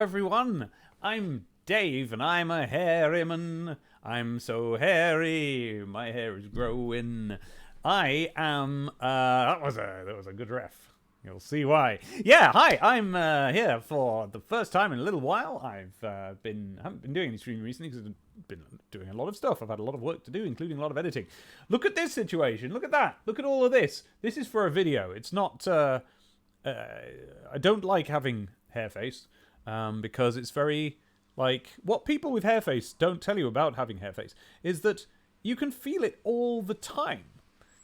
Everyone, I'm Dave and I'm a hairy man. I'm so hairy, my hair is growing. I am that was a good ref. You'll see why. Yeah, hi. I'm here for the first time in a little while. Haven't been doing any streaming recently because I've been doing a lot of stuff. I've had a lot of work to do, including a lot of editing. Look at this situation. Look at that. Look at all of this. This is for a video. It's not. I don't like having hair face because it's very like what people with hair face don't tell you about having hair face is that you can feel it all the time.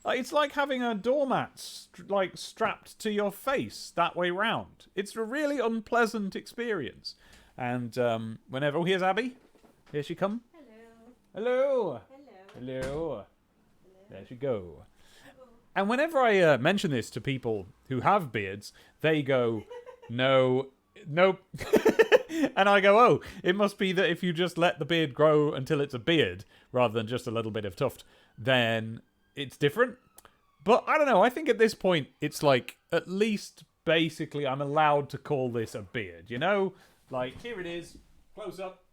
It's like having a doormat strapped to your face that way round. It's a really unpleasant experience. And whenever... Oh, here's Abby. Here she come. Hello. Hello. Hello. There she go. And whenever I mention this to people who have beards, they go, no, nope. And I go, oh, it must be that if you just let the beard grow until it's a beard, rather than just a little bit of tuft, then it's different. But I don't know, I think at this point, it's like, at least basically I'm allowed to call this a beard, you know? Like, here it is, close up.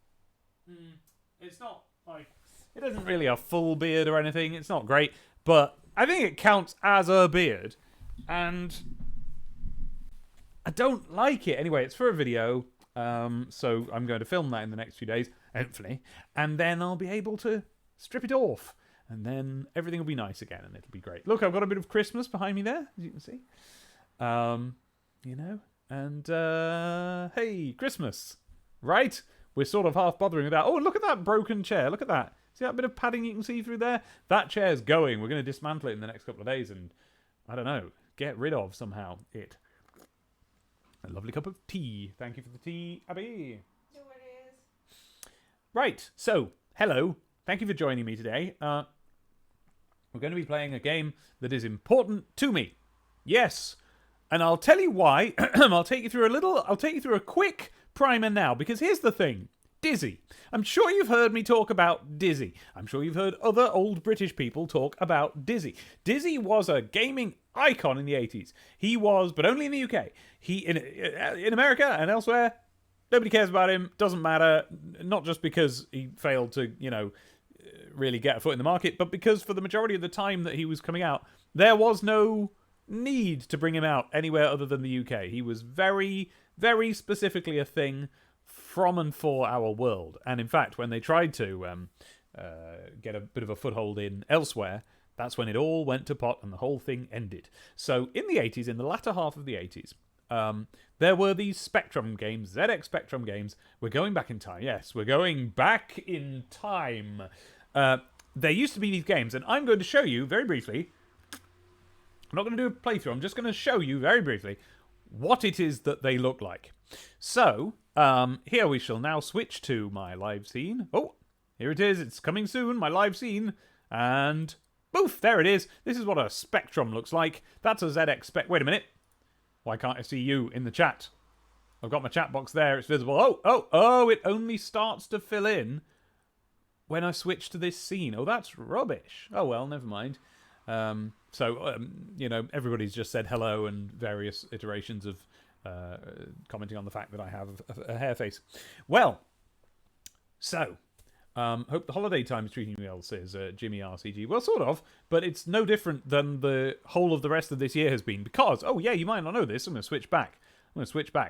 It's not, like, it isn't really a full beard or anything, it's not great, but I think it counts as a beard, and I don't like it. Anyway, it's for a video, so I'm going to film that in the next few days, hopefully, and then I'll be able to strip it off, and then everything will be nice again, and it'll be great. Look, I've got a bit of Christmas behind me there, as you can see. You know, and, hey, Christmas, right? We're sort of half bothering with that. Oh, look at that broken chair, look at that. See that bit of padding you can see through there? That chair's going. We're going to dismantle it in the next couple of days and, I don't know, get rid of somehow it. A lovely cup of tea. Thank you for the tea, Abby. No worries. Right, so, hello. Thank you for joining me today. We're going to be playing a game that is important to me. Yes. And I'll tell you why. I'll take you through a quick primer now, because here's the thing. Dizzy. I'm sure you've heard me talk about Dizzy. I'm sure you've heard other old British people talk about Dizzy. Dizzy was a gaming icon in the 80s. He was, but only in the UK. In America and elsewhere, nobody cares about him. Doesn't matter. Not just because he failed to, really get a foot in the market, but because for the majority of the time that he was coming out, there was no need to bring him out anywhere other than the UK. He was very, very specifically a thing from and for our world. And in fact, when they tried to get a bit of a foothold in elsewhere, that's when it all went to pot and the whole thing ended. So in the 80s, in the latter half of the 80s, there were these Spectrum games, ZX Spectrum games. We're going back in time. Yes, we're going back in time. There used to be these games, and I'm going to show you very briefly. I'm not going to do a playthrough. I'm just going to show you very briefly what it is that they look like. So, here we shall now switch to my live scene. Oh, here it is. It's coming soon, my live scene. And, boof, there it is. This is what a Spectrum looks like. That's a ZX Spec... Wait a minute. Why can't I see you in the chat? I've got my chat box there. It's visible. Oh, it only starts to fill in when I switch to this scene. Oh, that's rubbish. Oh, well, never mind. Everybody's just said hello and various iterations of commenting on the fact that I have a hair face. Well, so, hope the holiday time is treating you well, says Jimmy RCG. Well, sort of, but it's no different than the whole of the rest of this year has been because, oh yeah, you might not know this. I'm going to switch back.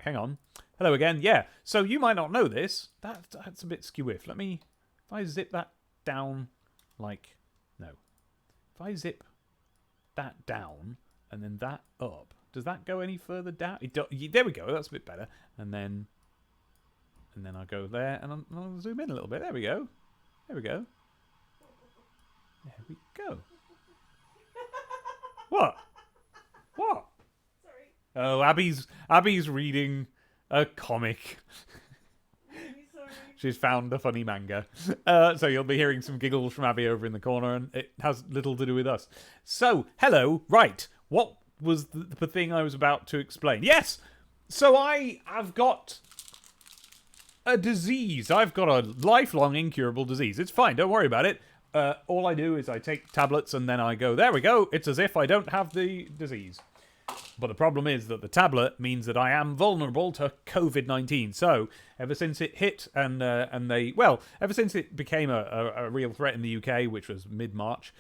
Hang on. Hello again. Yeah, so you might not know this. That's a bit skewiff. If I zip that down like, no. If I zip that down and then that up, does that go any further down? There we go. That's a bit better. And then I'll go there and I'll zoom in a little bit. There we go. There we go. What? What? Sorry. Oh, Abby's reading a comic. Really sorry. She's found a funny manga. So you'll be hearing some giggles from Abby over in the corner, and it has little to do with us. So, hello. Right. What was the thing I was about to explain? Yes! So I've got a disease. I've got a lifelong incurable disease. It's fine. Don't worry about it. All I do is I take tablets and then I go, there we go. It's as if I don't have the disease. But the problem is that the tablet means that I am vulnerable to COVID-19. So ever since it hit ever since it became a real threat in the UK, which was mid-March,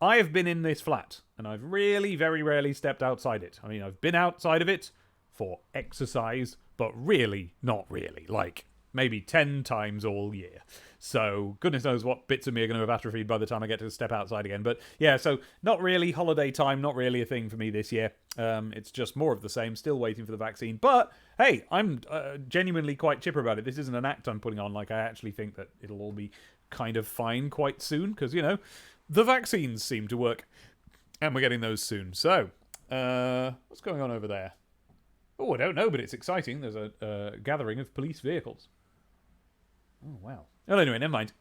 I have been in this flat, and I've really very rarely stepped outside it. I mean, I've been outside of it for exercise, but really, not really. Like, maybe 10 times all year. So, goodness knows what bits of me are going to have atrophied by the time I get to step outside again. But, yeah, so not really holiday time, not really a thing for me this year. It's just more of the same, still waiting for the vaccine. But, hey, I'm genuinely quite chipper about it. This isn't an act I'm putting on. Like, I actually think that it'll all be kind of fine quite soon, because, you know, the vaccines seem to work. And we're getting those soon. So, what's going on over there? Oh, I don't know, but it's exciting. There's a gathering of police vehicles. Oh, wow. Well, anyway, never mind.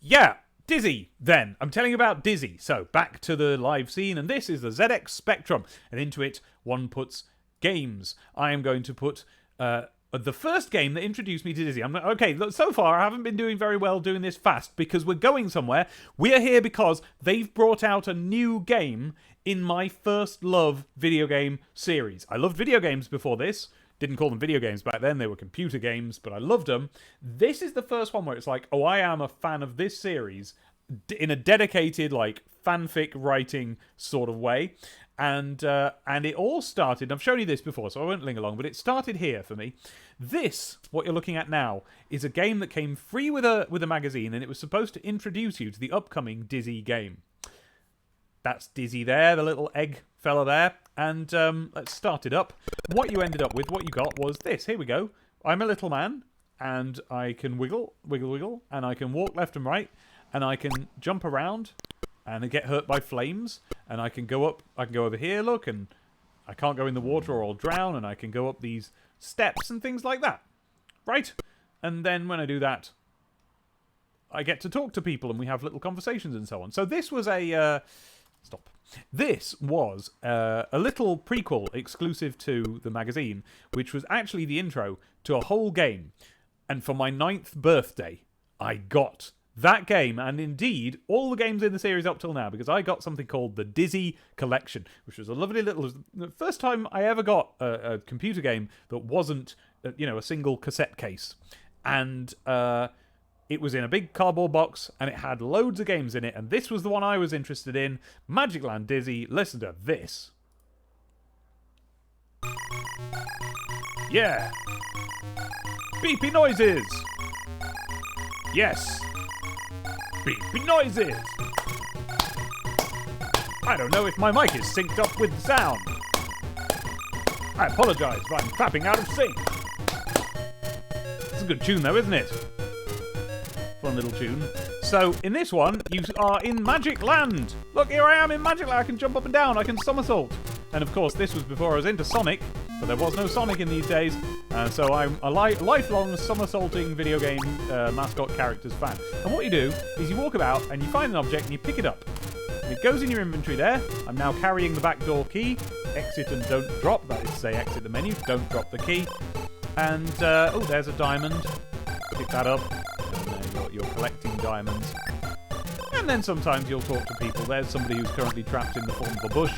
Yeah, Dizzy, then. I'm telling you about Dizzy. So, back to the live scene, and this is the ZX Spectrum, and into it, one puts games. I am going to put the first game that introduced me to Dizzy. Okay, so far I haven't been doing very well doing this fast because we're going somewhere. We are here because they've brought out a new game in my first love video game series. I loved video games before this. Didn't call them video games back then. They were computer games, but I loved them. This is the first one where it's like, oh, I am a fan of this series in a dedicated, like, fanfic writing sort of way. And it all started, I've shown you this before, so I won't linger long, but it started here for me. This, what you're looking at now, is a game that came free with a magazine, and it was supposed to introduce you to the upcoming Dizzy game. That's Dizzy there, the little egg fella there. And let's start it up. What you ended up with, what you got was this. Here we go. I'm a little man, and I can wiggle, and I can walk left and right, and I can jump around, and I get hurt by flames, and I can go up, I can go over here, look, and I can't go in the water or I'll drown, and I can go up these steps and things like that. Right? And then when I do that, I get to talk to people, and we have little conversations and so on. So this was a... Stop. This was a little prequel exclusive to the magazine, which was actually the intro to a whole game. And for my 9th birthday, I got that game, and indeed all the games in the series up till now, because I got something called the Dizzy Collection, which was a lovely little... The first time I ever got a computer game that wasn't, a single cassette case. And... it was in a big cardboard box, and it had loads of games in it, and this was the one I was interested in. Magic Land Dizzy. Listen to this. Yeah. Beepy noises. Yes. Beepy noises. I don't know if my mic is synced up with sound. I apologise if I'm clapping out of sync. It's a good tune though, isn't it? Fun little tune. So, in this one, you are in Magic Land. Look, here I am in Magic Land. I can jump up and down. I can somersault. And of course, this was before I was into Sonic, but there was no Sonic in these days. So I'm a lifelong somersaulting video game mascot characters fan. And what you do is you walk about and you find an object and you pick it up. And it goes in your inventory there. I'm now carrying the back door key. Exit and don't drop. That is to say, exit the menu. Don't drop the key. And, there's a diamond. Pick that up. You're collecting diamonds. And then sometimes you'll talk to people. There's somebody who's currently trapped in the form of a bush.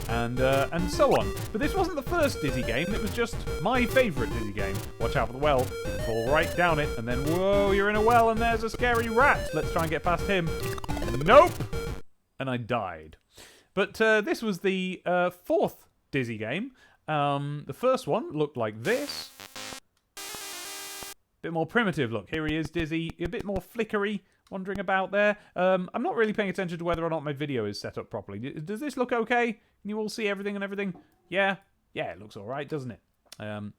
And so on. But this wasn't the first Dizzy game. It was just my favourite Dizzy game. Watch out for the well. You can fall right down it. And then, whoa, you're in a well and there's a scary rat. Let's try and get past him. Nope! And I died. But this was the 4th Dizzy game. The first one looked like this. Bit more primitive look. Here he is, Dizzy. A bit more flickery, wandering about there. I'm not really paying attention to whether or not my video is set up properly. Does this look okay? Can you all see everything and everything? Yeah? Yeah, it looks all right, doesn't it? And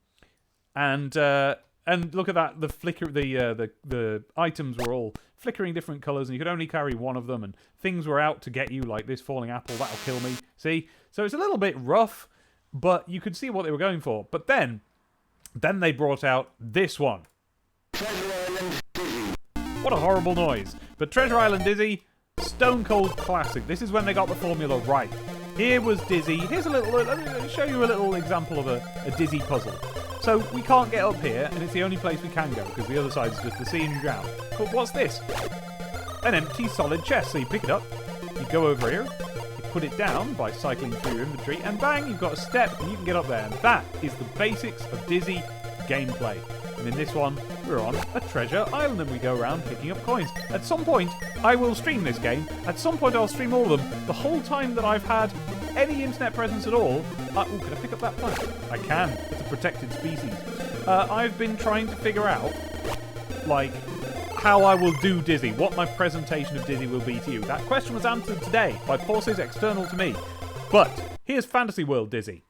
look at that. The flicker, the items were all flickering different colours, and you could only carry one of them, and things were out to get you, like this falling apple. That'll kill me. See? So it's a little bit rough, but you could see what they were going for. But then they brought out this one. What a horrible noise. But Treasure Island Dizzy, stone cold classic. This is when they got the formula right. Here was Dizzy. Here's let me show you a little example of a Dizzy puzzle. So we can't get up here, and it's the only place we can go, because the other side is just the sea and you drown. But what's this? An empty solid chest. So you pick it up, you go over here, you put it down by cycling through your inventory, and bang, you've got a step, and you can get up there. And that is the basics of Dizzy gameplay. And in this one, we're on a treasure island, and we go around picking up coins. At some point, I will stream this game. At some point, I'll stream all of them. The whole time that I've had any internet presence at all... ooh, can I pick up that plant? I can. It's a protected species. I've been trying to figure out, like, how I will do Dizzy, what my presentation of Dizzy will be to you. That question was answered today by forces external to me. But here's Fantasy World Dizzy.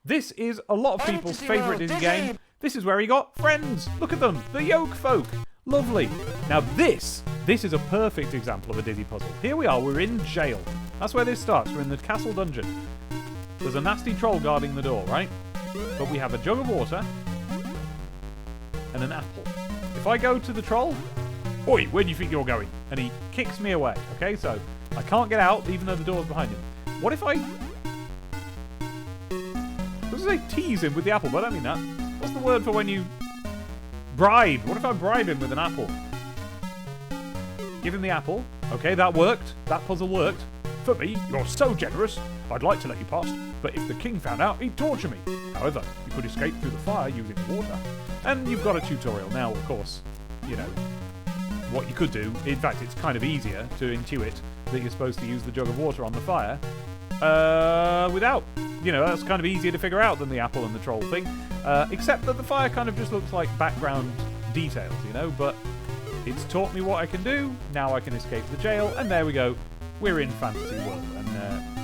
This is a lot of people's favourite Dizzy game. This is where he got friends. Look at them, the Yoke folk. Lovely. Now this is a perfect example of a Dizzy puzzle. Here we are, we're in jail. That's where this starts, we're in the castle dungeon. There's a nasty troll guarding the door, right? But we have a jug of water and an apple. If I go to the troll, oi, where do you think you're going? And he kicks me away, okay? So I can't get out even though the door's behind him. What if I... I was going to say tease him with the apple, but I don't mean that. What's the word for when you bribe? What if I bribe him with an apple? Give him the apple. Okay, that worked. That puzzle worked. For me, you're so generous. I'd like to let you pass, but if the king found out, he'd torture me. However, you could escape through the fire using water. And you've got a tutorial now, of course. You know, what you could do. In fact, it's kind of easier to intuit that you're supposed to use the jug of water on the fire without. You know, that's kind of easier to figure out than the apple and the troll thing. Except that the fire kind of just looks like background details, you know, but it's taught me what I can do. Now I can escape the jail, and there we go. We're in Fantasy World, and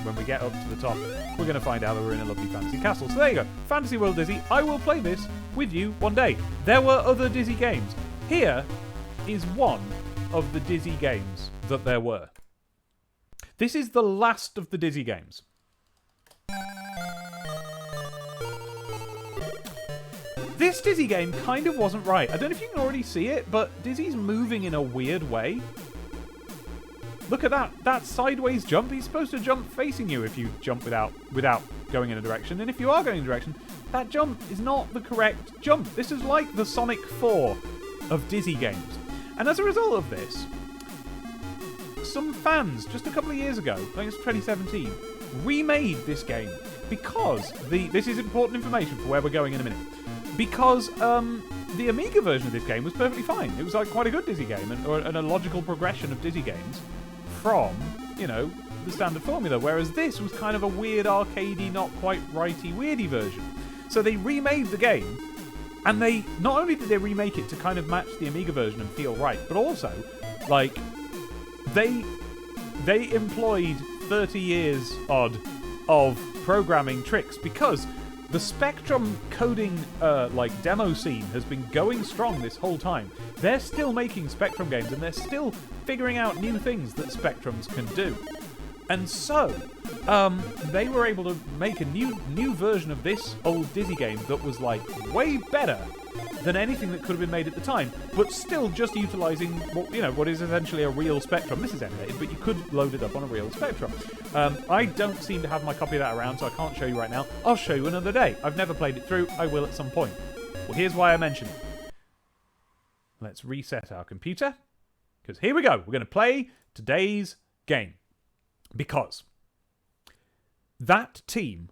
when we get up to the top, we're going to find out that we're in a lovely fantasy castle. So there you go. Fantasy World Dizzy. I will play this with you one day. There were other Dizzy games. Here is one of the Dizzy games that there were. This is the last of the Dizzy games. This Dizzy game kind of wasn't right. I don't know if you can already see it, but Dizzy's moving in a weird way. Look at that. That sideways jump. He's supposed to jump facing you if you jump without going in a direction. And if you are going in a direction, that jump is not the correct jump. This is like the Sonic 4 of Dizzy games. And as a result of this, some fans, just a couple of years ago, I think it's 2017, remade this game because this is important information for where we're going in a minute. Because the Amiga version of this game was perfectly fine. It was like quite a good Dizzy game and a logical progression of Dizzy games from, you know, the standard formula. Whereas this was kind of a weird arcadey, not quite righty, weirdy version. So they remade the game, and they not only did they remake it to kind of match the Amiga version and feel right, but also, like, they employed 30 years odd of programming tricks because the Spectrum coding demo scene has been going strong this whole time. They're still making Spectrum games, and they're still figuring out new things that Spectrums can do. And so, they were able to make a new version of this old Dizzy game that was like way better than anything that could have been made at the time, but still just utilising what is essentially a real Spectrum. This is emulated, but you could load it up on a real Spectrum. I don't seem to have my copy of that around, so I can't show you right now. I'll show you another day. I've never played it through. I will at some point. Well, here's why I mention it. Let's reset our computer, because here we go. We're going to play today's game. Because that team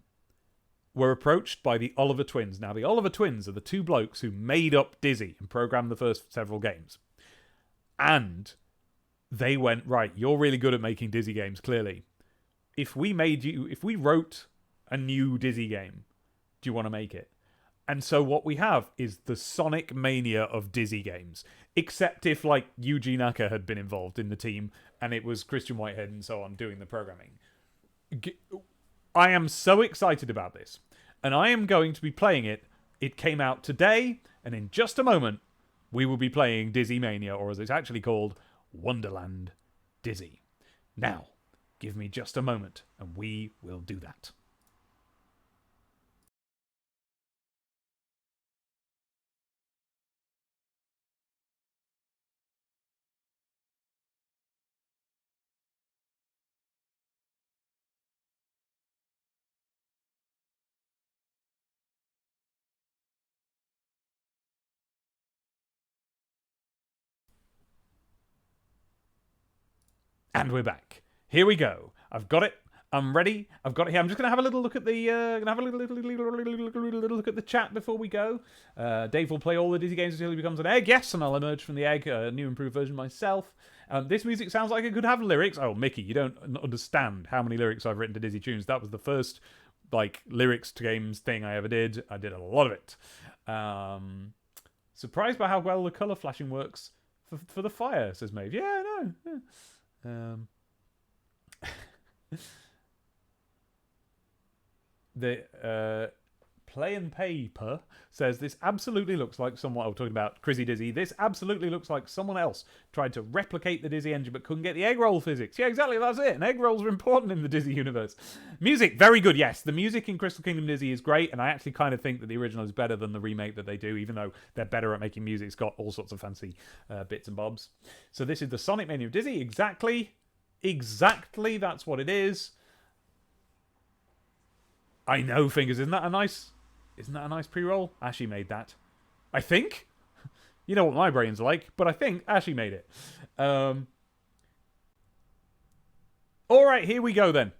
were approached by the Oliver Twins. Now, the Oliver Twins are the two blokes who made up Dizzy and programmed the first several games. And they went, right, you're really good at making Dizzy games, clearly. If we wrote a new Dizzy game, do you want to make it? And so what we have is the Sonic Mania of Dizzy games. Except if, like, Yuji Naka had been involved in the team and it was Christian Whitehead and so on doing the programming. I am so excited about this. And I am going to be playing it. It came out today, and in just a moment, we will be playing Dizzy Mania, or as it's actually called, Wonderland Dizzy. Now, give me just a moment, and we will do that. And we're back. Here we go. I've got it. I'm ready. I've got it here. I'm just gonna have a little look at the little look at the chat before we go. Dave will play all the Dizzy games until he becomes an egg. Yes, and I'll emerge from the egg, a new improved version myself. This music sounds like it could have lyrics. Oh, Mickey, you don't understand how many lyrics I've written to Dizzy tunes. That was the first lyrics to games thing I ever did. I did a lot of it. Surprised by how well the color flashing works for the fire, says Maeve. Yeah, no. The Play and Paper says this absolutely looks like someone. Talking about Crizzy Dizzy. This absolutely looks like someone else tried to replicate the Dizzy engine but couldn't get the egg roll physics. Yeah, exactly. That's it. And egg rolls are important in the Dizzy universe. Music, very good. Yes, the music in Crystal Kingdom Dizzy is great, and I actually kind of think that the original is better than the remake that they do, even though they're better at making music. It's got all sorts of fancy bits and bobs. So this is the Sonic menu of Dizzy. Exactly. That's what it is. I know, Fingers. Isn't that a nice pre-roll? Ashy made that. I think. You know what my brain's like, but I think Ashy made it. Alright, here we go then.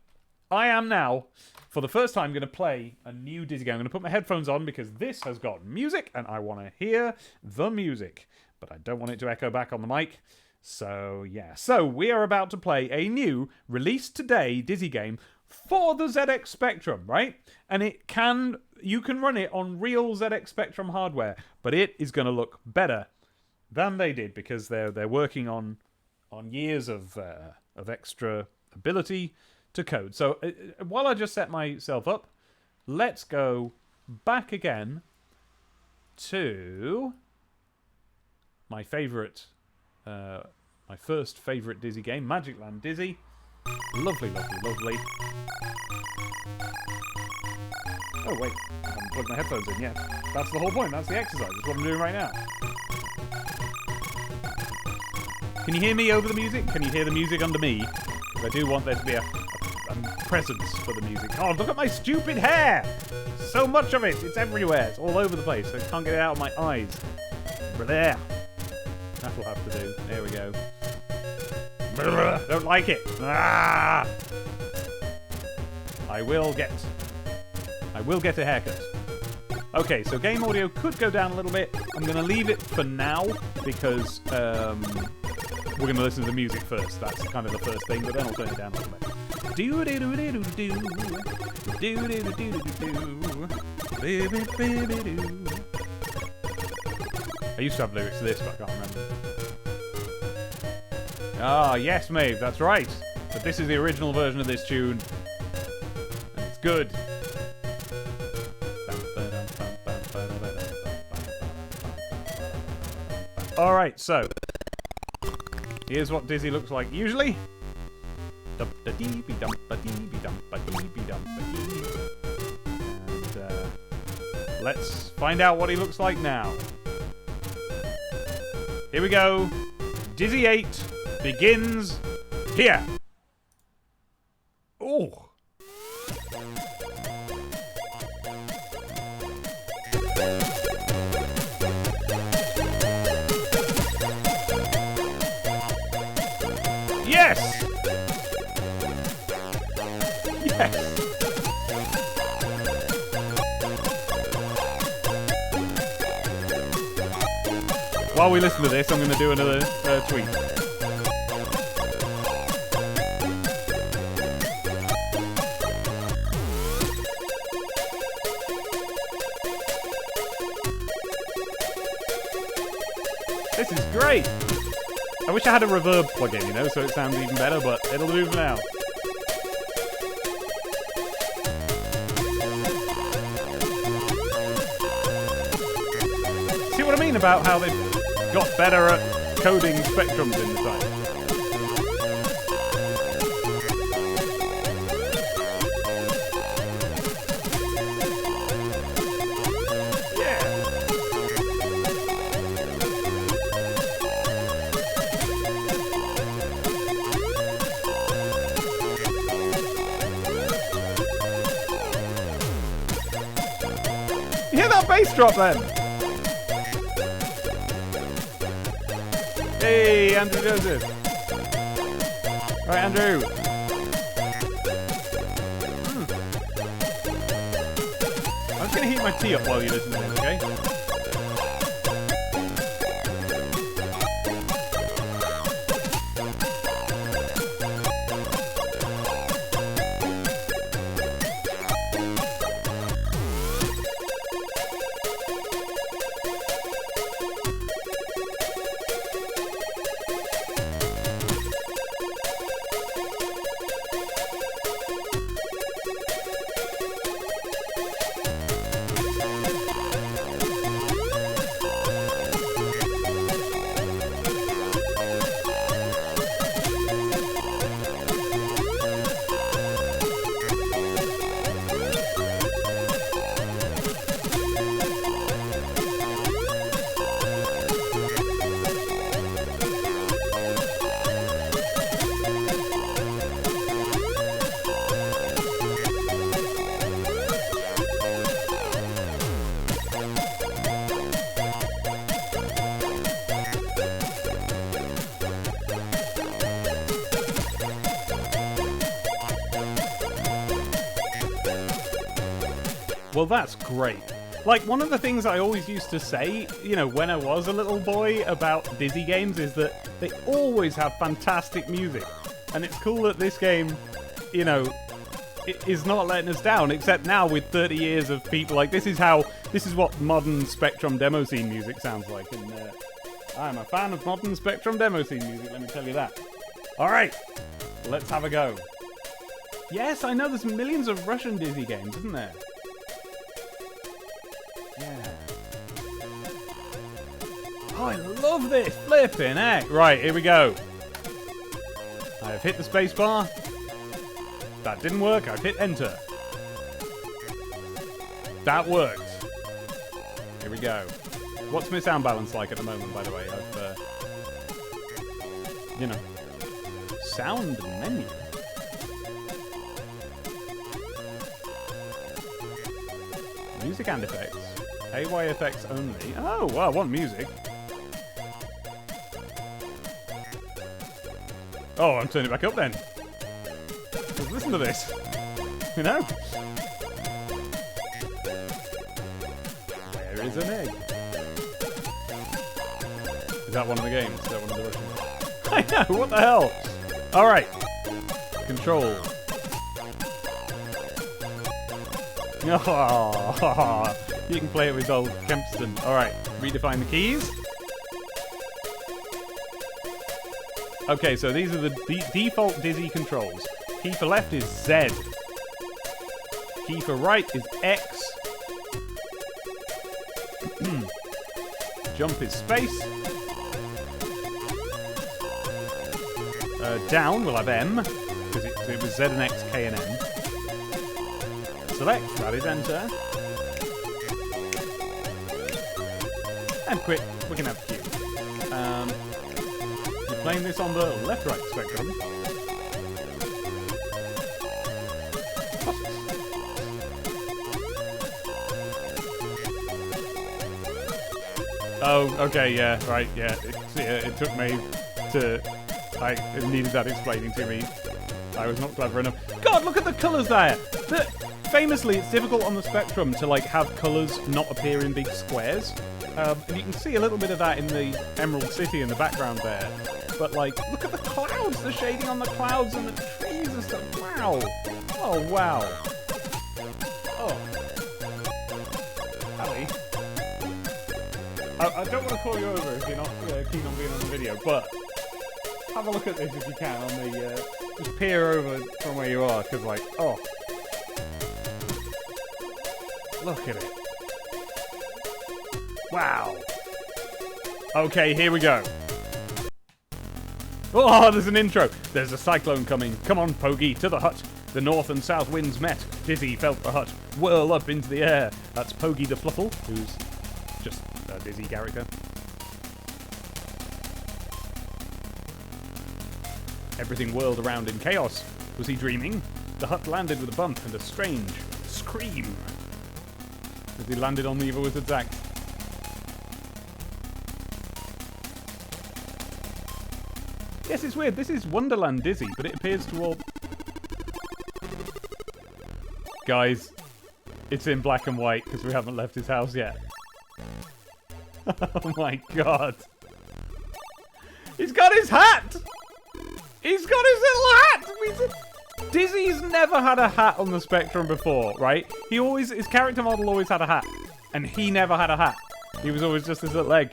I am now, for the first time, going to play a new Dizzy game. I'm going to put my headphones on because this has got music and I want to hear the music. But I don't want it to echo back on the mic. So, yeah. So, we are about to play a new, released today, Dizzy game for the ZX Spectrum, right? And you can run it on real ZX Spectrum hardware, but it is going to look better than they did because they're working on years of extra ability to code. So while I just set myself up, let's go back again to my first favorite Dizzy game, Magic Land Dizzy. Lovely. Oh, wait. I haven't plugged my headphones in yet. That's the whole point. That's the exercise. That's what I'm doing right now. Can you hear me over the music? Can you hear the music under me? Because I do want there to be a presence for the music. Oh, look at my stupid hair! So much of it. It's everywhere. It's all over the place. I can't get it out of my eyes. There. That'll have to do. There we go. Don't like it. Ah! I will get a haircut. Okay, so game audio could go down a little bit. I'm going to leave it for now because we're going to listen to the music first. That's kind of the first thing, but then I'll turn it down a little bit. I used to have lyrics to this, but I can't remember. Ah, yes, Maeve, that's right. But this is the original version of this tune. And it's good. Alright, so. Here's what Dizzy looks like usually. And let's find out what he looks like now. Here we go. Dizzy 8 begins here. Oh. Yes. Yes. While we listen to this, I'm going to do another tweet. This is great. I wish I had a reverb plug-in, so it sounds even better, but it'll do for now. See what I mean about how they've got better at coding spectrums in the time? Hear that bass drop then? Hey, Andrew Joseph. Alright, Andrew. just going to heat my tea up while you listen to this, okay? Well, that's great. Like, one of the things I always used to say, you know, when I was a little boy about Dizzy games is that they always have fantastic music. And it's cool that this game, you know, is not letting us down, except now with 30 years of people, like, this is what modern Spectrum demo scene music sounds like. And I'm a fan of modern Spectrum demo scene music, let me tell you that. All right, let's have a go. Yes, I know there's millions of Russian Dizzy games, isn't there? Yeah. Oh, I love this! Flipping heck! Right, here we go. I have hit the spacebar. That didn't work. I've hit enter. That worked. Here we go. What's my sound balance like at the moment, by the way? I've, you know, sound menu. Music and effects. AY effects only. Oh, well, I want music. Oh, I'm turning it back up then. Let's listen to this. You know? There is an egg. Is that one of the games? Is that one of the Russian? I know, what the hell? Alright. Control. Oh, you can play it with old Kempston. Alright, redefine the keys. Okay, so these are the default Dizzy controls. Key for left is Z. Key for right is X. Jump is space. Down will have M, because it was Z and X, K and M. Select, that is enter. And quit, we can have Q. You're playing this on the left-right spectrum. Oh, okay, yeah, right, yeah. It took me to... it needed that explaining to me. I was not clever enough. God, look at the colours there! Famously, it's difficult on the Spectrum to like have colours not appear in big squares. And you can see a little bit of that in the Emerald City in the background there. But like, look at the clouds, the shading on the clouds and the trees and stuff. Wow. Oh, wow. Oh. Ali. I don't want to call you over if you're not keen on being on the video, but have a look at this if you can on the, just peer over from where you are, because like, oh. Look at it. Wow. Okay, here we go. Oh, there's an intro. There's a cyclone coming. Come on, Pogi, to the hut. The north and south winds met. Dizzy felt the hut whirl up into the air. That's Pogi the Fluffle, who's just a Dizzy character. Everything whirled around in chaos. Was he dreaming? The hut landed with a bump and a strange scream as he landed on the Evil Wizard's axe. Yes, it's weird. This is Wonderland Dizzy, but it appears to all... Guys, It's in black and white because we haven't left his house yet. Oh my god. He's got his hat! He's got his little hat! Dizzy's never had a hat on the Spectrum before, right? His character model always had a hat. And he never had a hat. He was always just his little leg.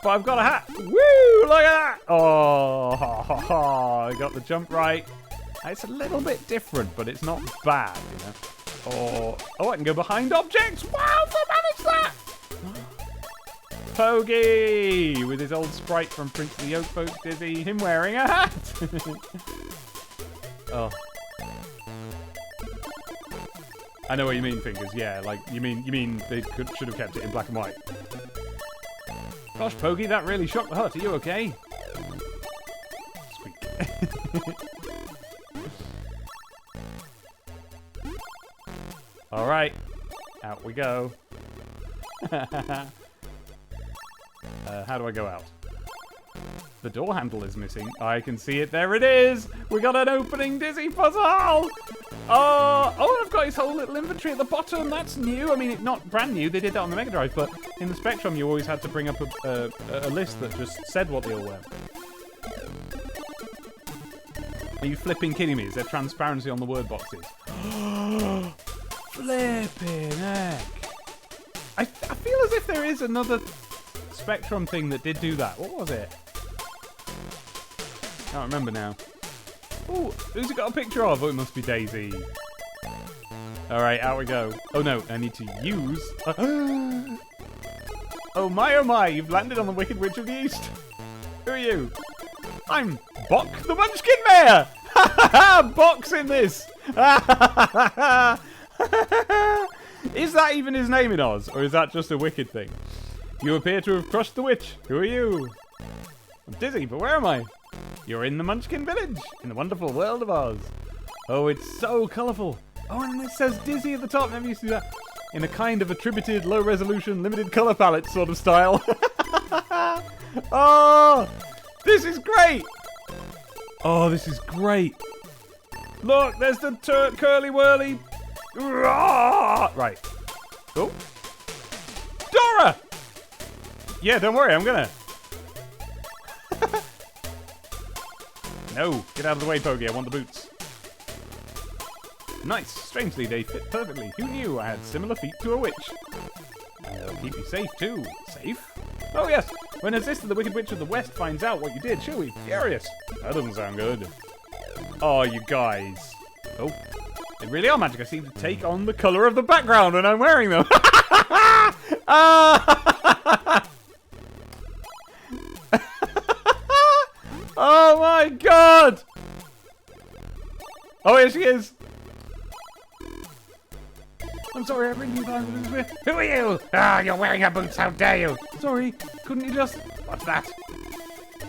But I've got a hat. Woo! Look at that! Oh, I got the jump right. It's a little bit different, but it's not bad, you know? Oh, I can go behind objects! Wow, I managed that! Pogi! With his old sprite from Prince of the Oak Boat Dizzy, him wearing a hat! Oh. I know what you mean, Fingers, yeah, like, you mean they should have kept it in black and white. Gosh, Pogi, that really shocked the hut, are you okay? Squeak. Alright, out we go. How do I go out? The door handle is missing. I can see it. There it is. We got an opening Dizzy puzzle. Oh, I've got his whole little inventory at the bottom. That's new. I mean, not brand new. They did that on the Mega Drive, but in the Spectrum, you always had to bring up a list that just said what they all were. Are you flipping kidding me? Is there transparency on the word boxes? Flipping heck. I feel as if there is another Spectrum thing that did do that. What was it? Can't remember now. Oh, who's it got a picture of? Oh, it must be Daisy. Alright, out we go. Oh no, I need to use... Oh my, you've landed on the Wicked Witch of the East. Who are you? I'm Bock the Munchkin Mayor! Bock's in this! Is that even his name in Oz, or is that just a Wicked thing? You appear to have crushed the witch. Who are you? I'm Dizzy, but where am I? You're in the Munchkin Village, in the wonderful world of Oz. Oh, it's so colourful. Oh, and it says Dizzy at the top. Never used to do that. In a kind of attributed, low-resolution, limited colour palette sort of style. Oh, this is great. Oh, this is great. Look, there's the curly whirly. Right. Oh. Dora! Yeah, don't worry, I'm gonna. No, get out of the way, Pogi. I want the boots. Nice. Strangely, they fit perfectly. Who knew I had similar feet to a witch? And they'll keep you safe, too. Safe? Oh, yes. When her sister, the Wicked Witch of the West, finds out what you did, she'll be furious. That doesn't sound good. Oh, you guys. Oh. They really are magic. I seem to take on the colour of the background when I'm wearing them. Oh my god! Oh, here she is. I'm sorry, I bring you down. Who are you? Ah, you're wearing her boots. How dare you? Sorry, couldn't you just... What's that?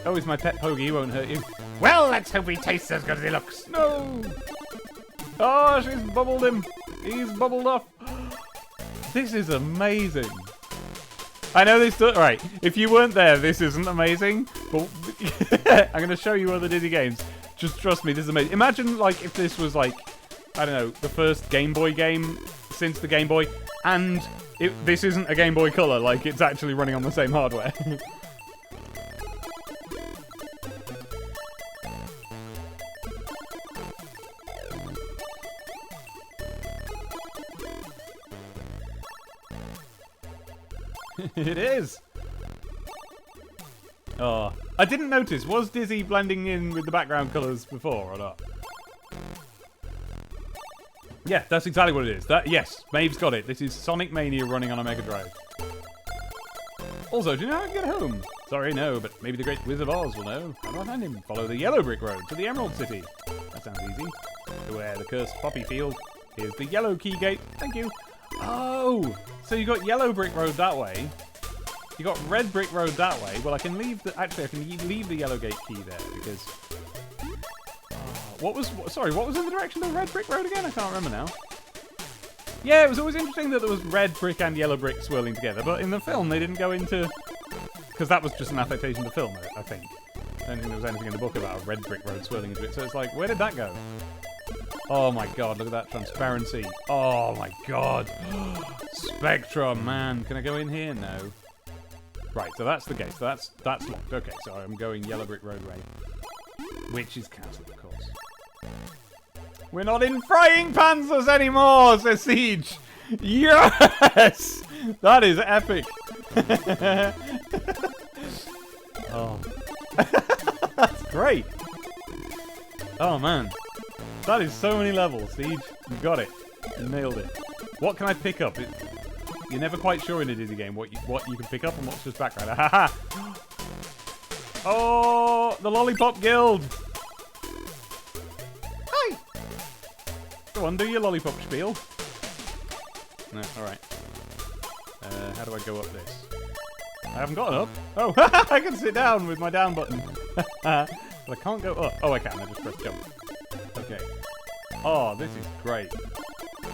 Oh, he's my pet Pogi. He won't hurt you. Well, let's hope he tastes as good as he looks. No! Oh, she's bubbled him. He's bubbled off. This is amazing. I know this does... Right, if you weren't there, this isn't amazing. But I'm going to show you other Dizzy games. Just trust me, this is amazing. Imagine, like, if this was, like, I don't know, the first Game Boy game since the Game Boy, and this isn't a Game Boy Color, like, it's actually running on the same hardware. It is. Oh, I didn't notice. Was Dizzy blending in with the background colours before or not? Yeah, that's exactly what it is. Yes, Maeve's got it. This is Sonic Mania running on a Mega Drive. Also, do you know how to get home? Sorry, no, but maybe the Great Wizard of Oz will know. How do I find him? Follow the yellow brick road to the Emerald City. That sounds easy. To where the cursed poppy field. Here's the yellow key gate. Thank you. Oh, so you got yellow brick road that way. You got red brick road that way. Well, I can leave the... Actually, I can leave the yellow gate key there because... what was in the direction of red brick road again? I can't remember now. Yeah, it was always interesting that there was red brick and yellow brick swirling together, but in the film they didn't go into... Because that was just an adaptation of the film, I think. I don't think there was anything in the book about a red brick road swirling into it, so it's like, where did that go? Oh my god, look at that transparency. Oh my god. Spectra, man. Can I go in here? No. Right, so that's the gate. So that's locked. Okay, so I'm going Yellow Brick Roadway. Witch's Castle, of course. We're not in frying pans anymore, says Siege. Yes! That is epic. Oh. That's great. Oh, man. That is so many levels, Siege. You got it. You nailed it. What can I pick up? You're never quite sure in a Dizzy game what you can pick up and what's just background. Ha Oh, the Lollipop Guild. Hi. Go on, do your lollipop spiel. No, alright. How do I go up this? I haven't got up. Oh, I can sit down with my down button. But I can't go up. Oh, I can. I just press jump. Okay. Oh, this is great.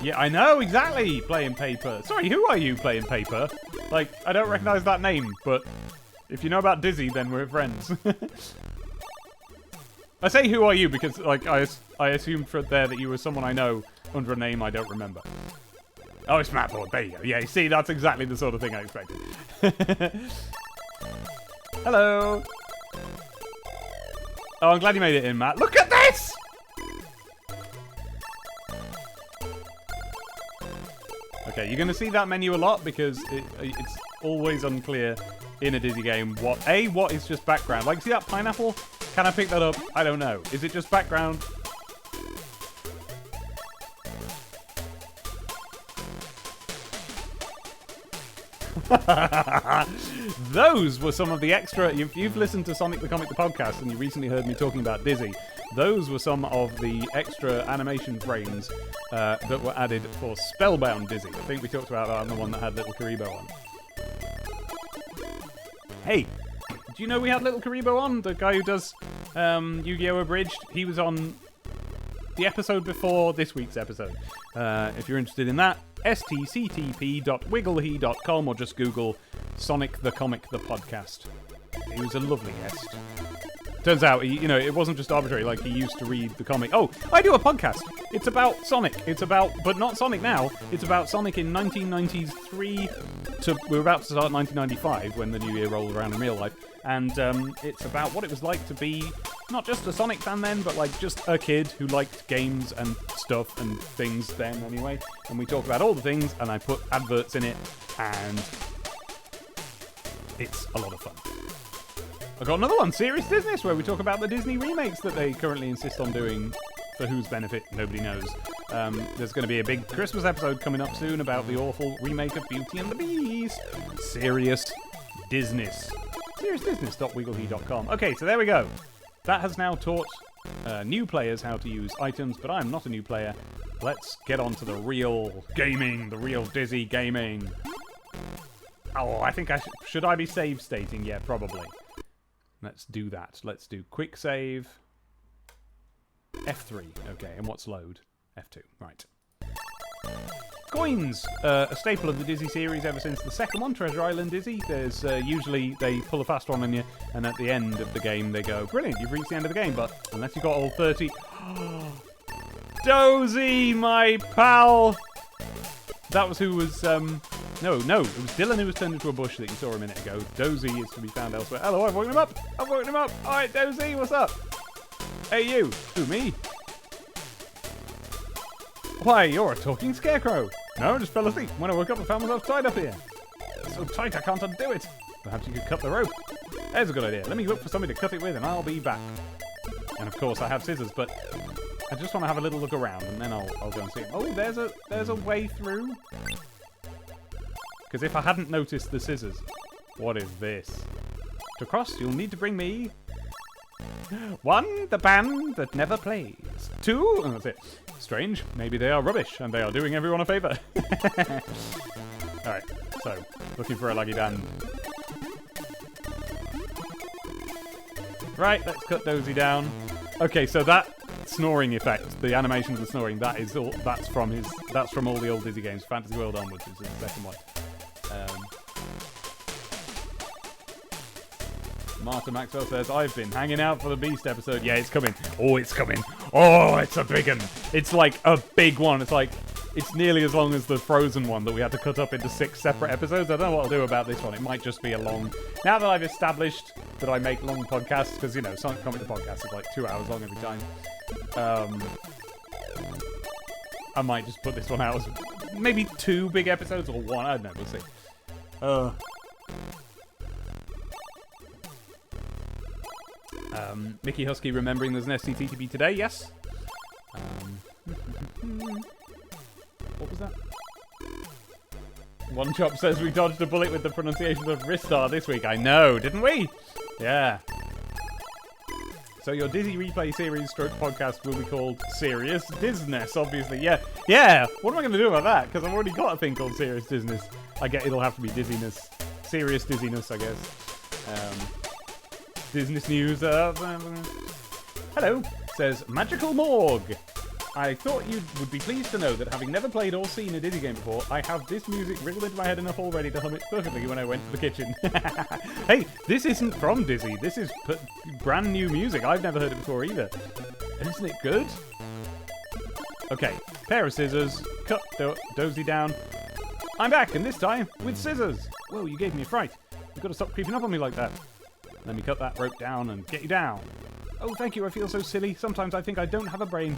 Yeah, I know, exactly, Playing Paper. Sorry, who are you, Playing Paper? Like, I don't recognize that name, but if you know about Dizzy, then we're friends. I say who are you because, like, I assumed for there that you were someone I know under a name I don't remember. Oh, it's Mattboard. There you go. Yeah, you see, that's exactly the sort of thing I expected. Hello. Oh, I'm glad you made it in, Matt. Look at this! Okay, you're going to see that menu a lot because it's always unclear in a Dizzy game what is just background. Like, see that pineapple? Can I pick that up? I don't know. Is it just background? Those were some of the extra... If you've listened to Sonic the Comic the podcast and you recently heard me talking about Dizzy, those were some of the extra animation frames that were added for Spellbound Dizzy. I think we talked about that on the one that had Little Karibo on. Hey, do you know we had Little Karibo on? The guy who does Yu-Gi-Oh! Abridged. He was on the episode before this week's episode. If you're interested in that, stctp.wigglehe.com or just Google Sonic the Comic the podcast. He was a lovely guest. Turns out, it wasn't just arbitrary, like he used to read the comic. Oh, I do a podcast. It's about Sonic. But not Sonic now. It's about Sonic in 1993 we're about to start 1995 when the new year rolled around in real life. And it's about what it was like to be not just a Sonic fan then, but like just a kid who liked games and stuff and things then anyway. And we talk about all the things, and I put adverts in it, and it's a lot of fun. I've got another one, Serious Business, where we talk about the Disney remakes that they currently insist on doing. For whose benefit, nobody knows. There's going to be a big Christmas episode coming up soon about the awful remake of Beauty and the Beast. Serious Business. SeriousBusiness.wigglehe.com. Okay, so there we go. That has now taught new players how to use items, but I'm not a new player. Let's get on to the real gaming, the real Dizzy gaming. Oh, I think should I be save stating? Yeah, probably. Let's do that. Let's do quick save. F3. Okay, and what's load? F2. Right. Coins! A staple of the Dizzy series ever since the second one, Treasure Island Dizzy. There's usually they pull a fast one on you, and at the end of the game they go, brilliant, you've reached the end of the game, but unless you got all 30... Dozy, my pal! That was who was... No, it was Dylan who was turned into a bush that you saw a minute ago. Dozy is to be found elsewhere. Hello, I've woken him up! Alright, Dozy, what's up? Hey, you! Who, me? Why, you're a talking scarecrow! No, I just fell asleep. When I woke up, I found myself tied up here. It's so tight I can't undo it. Perhaps you could cut the rope. There's a good idea. Let me look for something to cut it with, and I'll be back. And of course, I have scissors, but I just want to have a little look around, and then I'll go and see him. Oh, there's a way through. Because if I hadn't noticed the scissors, what is this? To cross, you'll need to bring me 1, the band that never plays. 2, and that's it. Strange, maybe they are rubbish, and they are doing everyone a favour. Alright, so, looking for a laggy band. Right, let's cut Dozy down. Okay, so that snoring effect, the animation of the snoring, that's from all the old Dizzy games, Fantasy World onwards is the second one. Martha Maxwell says, I've been hanging out for the Beast episode. Yeah, it's coming. Oh, it's coming. Oh, it's a big one. It's like a big one. It's nearly as long as the Frozen one that we had to cut up into 6 separate episodes. I don't know what I'll do about this one. It might just be a long... Now that I've established that I make long podcasts, because, you know, Sonic Comic the podcast is like 2 hours long every time. I might just put this one out as maybe 2 big episodes or 1. I don't know. We'll see. Mickey Husky remembering there's an SCTTP today. Yes. What was that? One Chop says we dodged a bullet with the pronunciation of Ristar this week. I know, didn't we? Yeah. So your Dizzy Replay series stroke podcast will be called Serious Dizness, obviously. Yeah. Yeah. What am I going to do about that? Because I've already got a thing called Serious Dizness. I get it'll have to be dizziness. Serious dizziness, I guess. Business news. Hello, says Magical Morgue. I thought you would be pleased to know that having never played or seen a Dizzy game before, I have this music wriggled into my head enough already to hum it perfectly when I went to the kitchen. Hey, this isn't from Dizzy. This is brand new music. I've never heard it before either. Isn't it good? Okay, pair of scissors. Cut Dozy down. I'm back, and this time with scissors. Whoa, you gave me a fright. You've got to stop creeping up on me like that. Let me cut that rope down and get you down. Oh, thank you. I feel so silly. Sometimes I think I don't have a brain.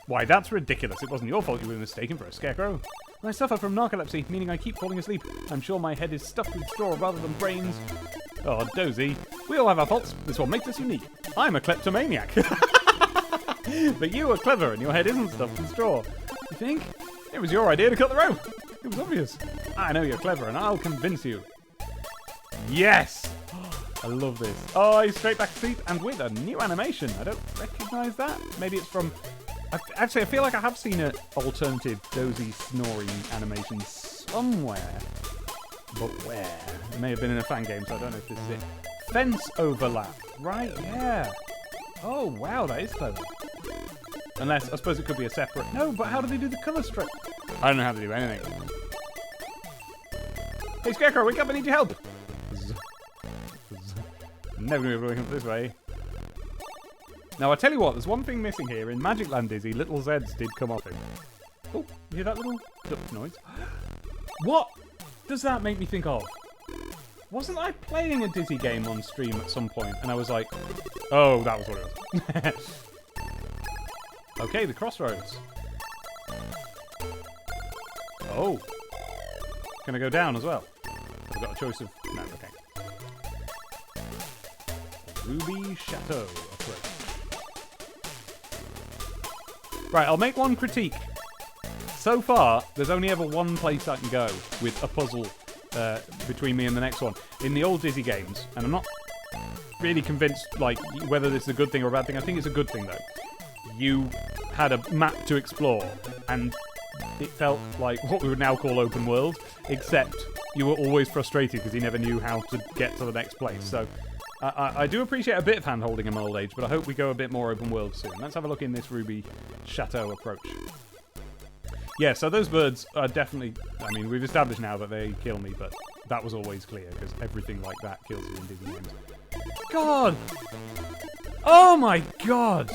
Why, that's ridiculous. It wasn't your fault you were mistaken for a scarecrow. I suffer from narcolepsy, meaning I keep falling asleep. I'm sure my head is stuffed with straw rather than brains. Oh, Dozy. We all have our faults. This one makes us unique. I'm a kleptomaniac. But you are clever and your head isn't stuffed with straw. You think? It was your idea to cut the rope. It was obvious. I know you're clever and I'll convince you. Yes! I love this. Oh, he's straight back to sleep and with a new animation. I don't recognise that. Maybe it's from... Actually, I feel like I have seen an alternative Dozy snoring animation somewhere. But where? It may have been in a fan game, so I don't know if this is it. Fence overlap. Right, yeah. Oh, wow, that is clever. Unless, I suppose it could be a separate... No, but how do they do the colour strip? I don't know how to do anything. Hey, Scarecrow, wake up, I need your help. Never knew we were going up this way. Now, I tell you what, there's one thing missing here. In Magic Land Dizzy, little Zeds did come off him. Oh, you hear that little duck noise? What does that make me think of? Wasn't I playing a Dizzy game on stream at some point? And I was like, oh, that was what it was. Okay, the crossroads. Oh. Can I go down as well? I've got a choice of... No, okay. Ruby Chateau approach. Right, I'll make one critique. So far, there's only ever one place I can go with a puzzle between me and the next one. In the old Dizzy games, and I'm not really convinced like whether this is a good thing or a bad thing. I think it's a good thing, though. You had a map to explore, and it felt like what we would now call open world, except you were always frustrated because you never knew how to get to the next place. So I do appreciate a bit of hand-holding in my old age, but I hope we go a bit more open world soon. Let's have a look in this Ruby Chateau approach. Yeah, so those birds are definitely... I mean, we've established now that they kill me, but that was always clear, because everything like that kills you in Dizzy games. God! Oh my god!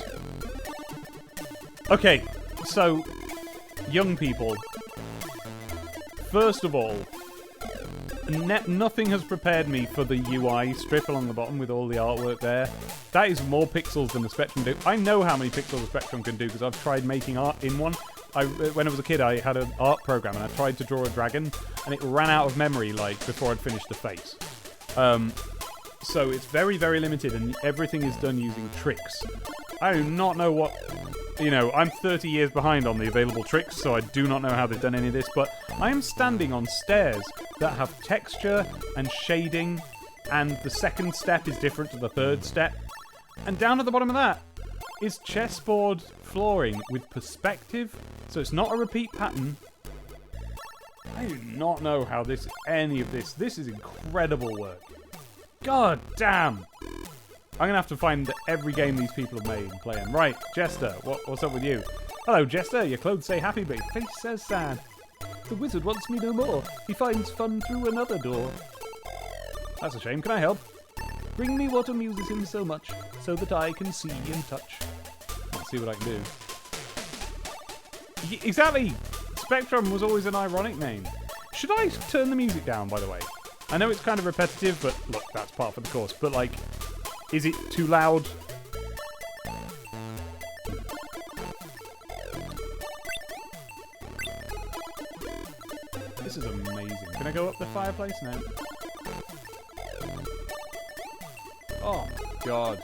Okay, so... Young people. First of all... Nothing has prepared me for the UI strip along the bottom with all the artwork there. That is more pixels than the Spectrum do. I know how many pixels the Spectrum can do because I've tried making art in one. When I was a kid, I had an art program and I tried to draw a dragon and it ran out of memory like before I'd finished the face. So it's very, very limited and everything is done using tricks. I do not know what... You know, I'm 30 years behind on the available tricks, so I do not know how they've done any of this, but I am standing on stairs that have texture and shading, and the second step is different to the third step. And down at the bottom of that is chessboard flooring with perspective, so it's not a repeat pattern. I do not know how any of this is incredible work. God damn! I'm going to have to find every game these people have made and play them. Right, Jester, what's up with you? Hello, Jester. Your clothes say happy, but your face says sad. The wizard wants me no more. He finds fun through another door. That's a shame. Can I help? Bring me what amuses him so much, so that I can see and touch. Let's see what I can do. Exactly. Spectrum was always an ironic name. Should I turn the music down, by the way? I know it's kind of repetitive, but look, that's part of the course. But, like, is it too loud? This is amazing. Can I go up the fireplace? No. Oh, my God.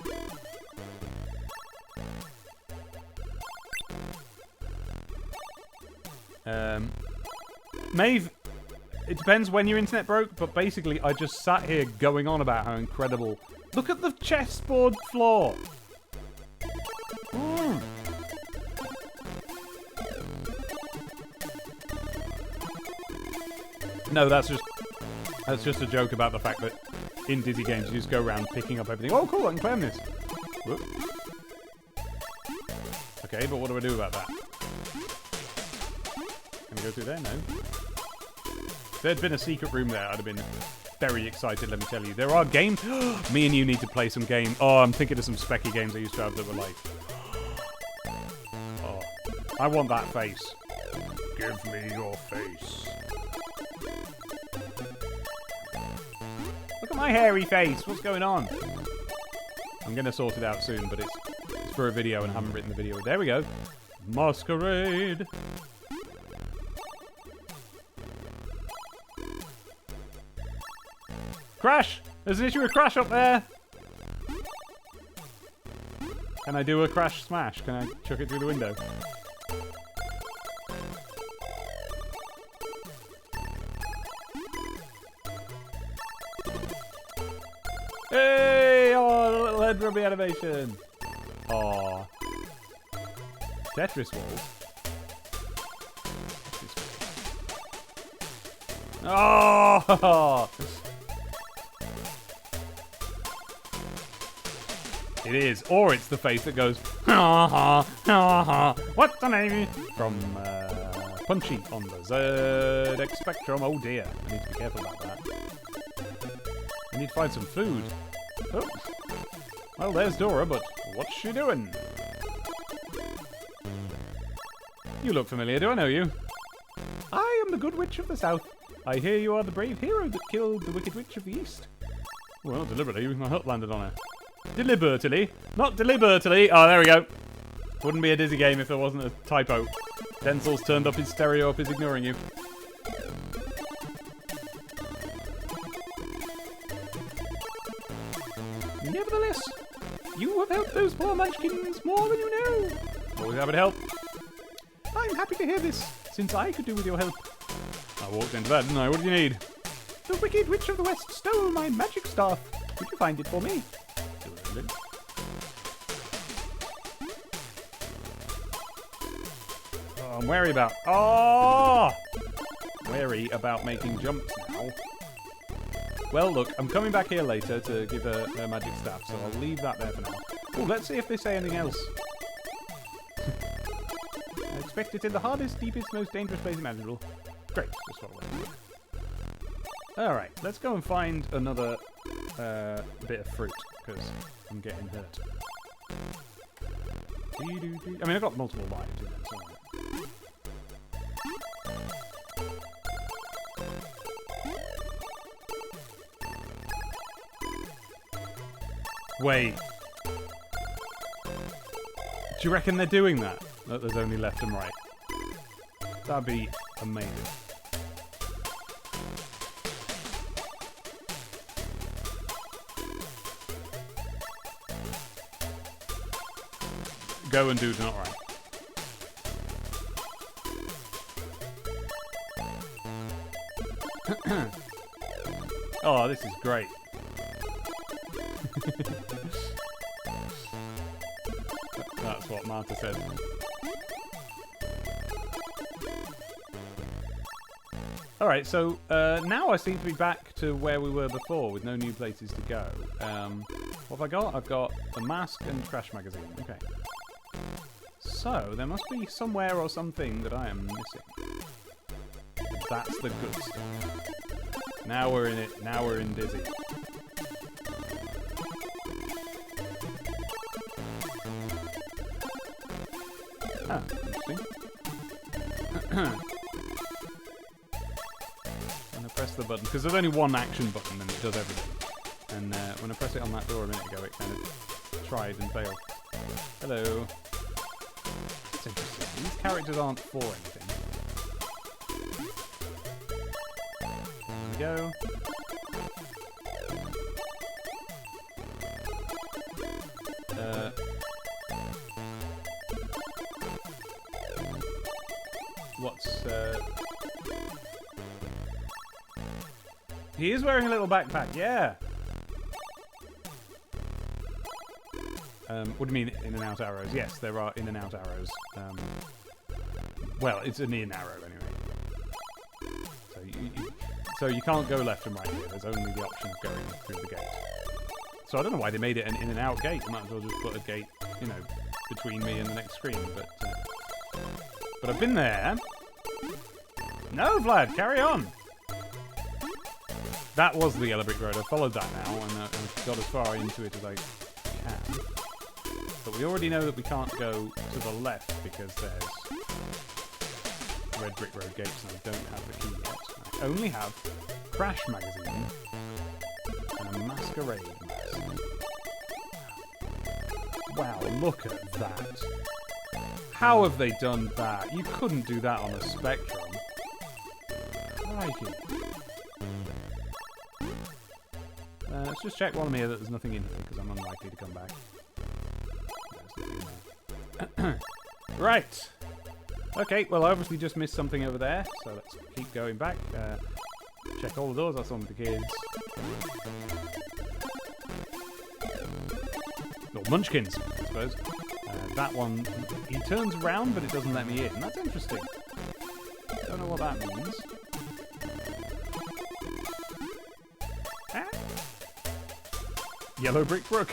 Maeve, it depends when your internet broke, but basically I just sat here going on about how incredible... Look at the chessboard floor! Mm. No, that's just a joke about the fact that in Dizzy games you just go around picking up everything. Oh, cool, I can play on this. Whoop. Okay, but what do I do about that? Can I go through there? No. If there'd been a secret room there, I'd have been very excited, let me tell you. There are games... Me and you need to play some games. Oh, I'm thinking of some specky games I used to have that were like... Oh, I want that face. Give me your face. Look at my hairy face. What's going on? I'm going to sort it out soon, but it's for a video and I haven't written the video. There we go. Masquerade. Crash! There's an issue with Crash up there! Can I do a Crash smash? Can I chuck it through the window? Hey! Oh, a little head rubbing animation! Aw. Tetris walls. Oh! It is, or it's the face that goes, ha ha ha ha. What's the name? From Punchy on the ZX Spectrum. Oh dear, I need to be careful about that. I need to find some food. Oh, well, there's Dora, but what's she doing? You look familiar. Do I know you? I am the Good Witch of the South. I hear you are the brave hero that killed the Wicked Witch of the East. Well, deliberately, my hook landed on her. Deliberately. Not deliberately. Oh, there we go. Wouldn't be a Dizzy game if there wasn't a typo. Denzel's turned up his stereo up, is ignoring you. Nevertheless, you have helped those poor munchkins more than you know. Always happy to help. I'm happy to hear this, since I could do with your help. I walked into that, didn't I? What do you need? The Wicked Witch of the West stole my magic staff. Could you find it for me? Oh, I'm wary about... Oh! Wary about making jumps now. Well, look, I'm coming back here later to give her magic staff, so I'll leave that there for now. Oh, let's see if they say anything else. I expect it's in the hardest, deepest, most dangerous place imaginable. Great, just what I wanted. Alright, let's go and find another bit of fruit, because I'm getting hurt. I mean, I've got multiple lives, you know, so... Wait. Do you reckon they're doing that? That there's only left and right. That'd be amazing. Go and do not right. Oh, this is great. That's what Marta said. Alright, so now I seem to be back to where we were before with no new places to go. What have I got? I've got a mask and Crash magazine. Okay. So, there must be somewhere or something that I am missing. That's the good stuff. Now we're in it. Now we're in Dizzy. Ah, interesting. When I press the button, because there's only one action button and it does everything. And when I press it on that door a minute ago, it kind of tried and failed. Hello. That's interesting. These characters aren't for anything. There we go. What's he is wearing a little backpack, yeah. What do you mean in and out arrows? Yes, there are in and out arrows. Well, it's an in arrow anyway. So you can't go left and right here. There's only the option of going through the gate. So I don't know why they made it an in and out gate. They might as well just put a gate, you know, between me and the next screen. But I've been there. No, Vlad, carry on. That was the Yellow Brick Road. I followed that now, and I've got as far into it as I can. But we already know that we can't go to the left because there's Red Brick Road gates, and I don't have the key yet. I only have Crash Magazine and a Masquerade mask. Wow, look at that. How have they done that? You couldn't do that on a Spectrum. Crikey. Let's just check while I'm here that there's nothing in here, because I'm unlikely to come back. There's nothing there. Right. Okay, well I obviously just missed something over there, so let's keep going back. Check all the doors, that's on with the kids. Or Munchkins, I suppose. That one, he turns around, but it doesn't let me in. That's interesting. Don't know what that means. Ah. Yellow Brick Brook.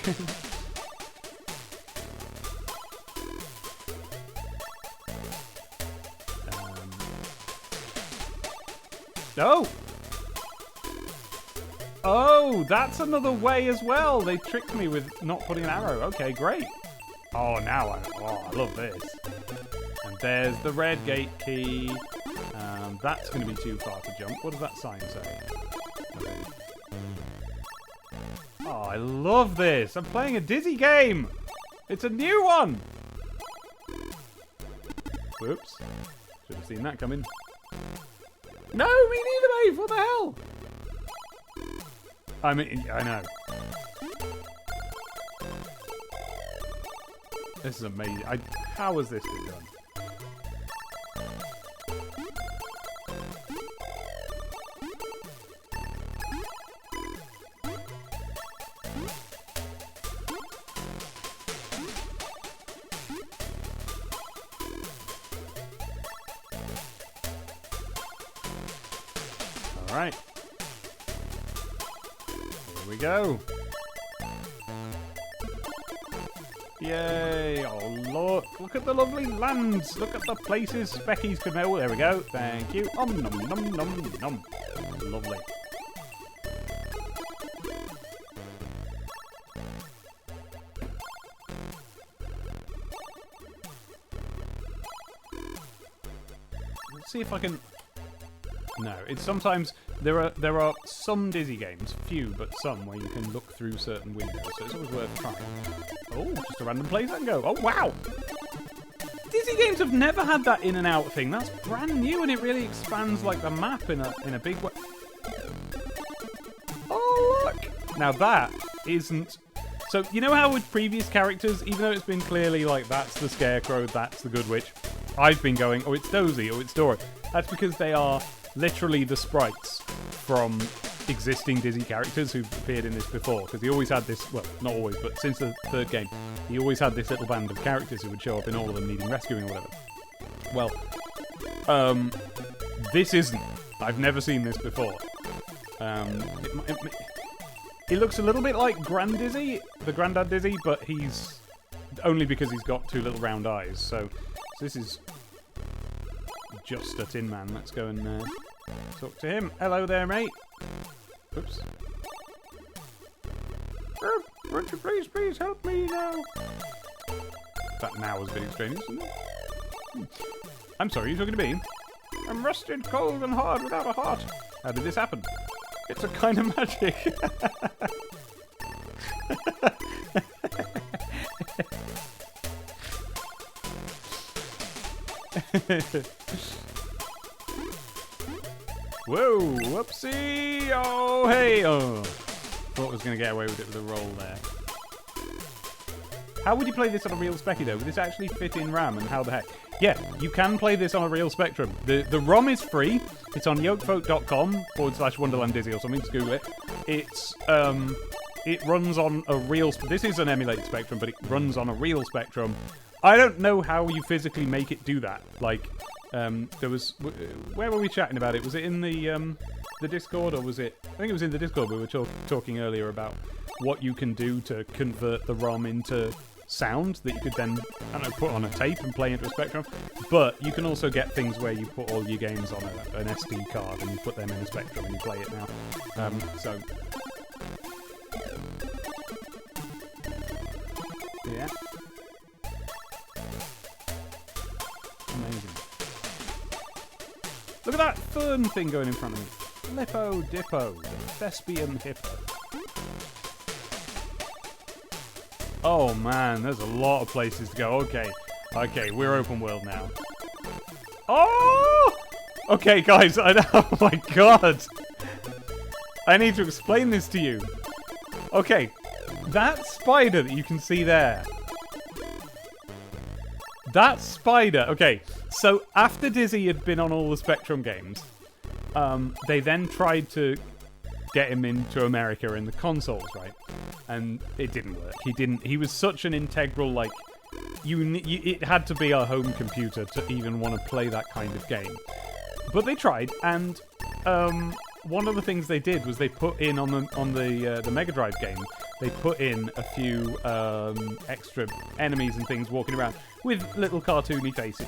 Oh! Oh, that's another way as well. They tricked me with not putting an arrow. Okay, great. Oh, now I love this. And there's the red gate key. That's going to be too far to jump. What does that sign say? Okay. Oh, I love this. I'm playing a Dizzy game. It's a new one. Whoops. Should have seen that coming. No, me neither, Maeve. What the hell? I mean, I know. This is amazing. How has this been done? All right. Here we go. Yay! Oh, look! Look at the lovely lands! Look at the places Speckies could know. There we go. Thank you. Nom nom nom nom. Lovely. Let's see if I can. No, it's sometimes there are some Dizzy games, few but some, where you can look through certain windows, so it's always worth trying. Oh, just a random place I can go. Oh wow! Dizzy games have never had that in and out thing. That's brand new, and it really expands like the map in a big way. Oh look! Now that isn't. So you know how with previous characters, even though it's been clearly like that's the Scarecrow, that's the Good Witch, I've been going, oh it's Dozy, oh it's Dora. That's because they are literally the sprites from existing Dizzy characters who've appeared in this before, because he always had this, well, not always, but since the third game, he always had this little band of characters who would show up in all of them needing rescuing or whatever. Well, this isn't. I've never seen this before. It looks a little bit like Grand Dizzy, the Grandad Dizzy, but he's only because he's got two little round eyes, so this is just a Tin Man. Let's go and talk to him. Hello there, mate. Oops. Won't you please help me now? That now was a bit extraneous, isn't it? I'm sorry, you talking to me? I'm rusted, cold, and hard without a heart. How did this happen? It's a kind of magic. Whoa, whoopsie! Oh, hey! Oh, thought I was going to get away with it with a roll there. How would you play this on a real Speccy though? Would this actually fit in RAM, and how the heck? Yeah, you can play this on a real Spectrum. The ROM is free. It's on yokefolk.com/WonderlandDizzy or something. Just Google it. It runs on a real... This is an emulated Spectrum, but it runs on a real Spectrum. I don't know how you physically make it do that. Like, there was... Where were we chatting about it? Was it in the Discord, or was it... I think it was in the Discord. We were talking earlier about what you can do to convert the ROM into sound that you could then, I don't know, put on a tape and play into a Spectrum. But you can also get things where you put all your games on an SD card and you put them in a Spectrum and you play it now. So... Yeah. Amazing. Look at that fern thing going in front of me. Lippo Dippo, the thespian hippo. Oh man, there's a lot of places to go. Okay, we're open world now. Oh! Okay, guys, oh my god. I need to explain this to you. Okay, that spider that you can see there. That spider. Okay, so after Dizzy had been on all the Spectrum games, they then tried to get him into America in the consoles, right? And it didn't work. He was such an integral, like, it had to be a home computer to even want to play that kind of game. But they tried, and one of the things they did was they put in on the Mega Drive game, they put in a few extra enemies and things walking around with little cartoony faces.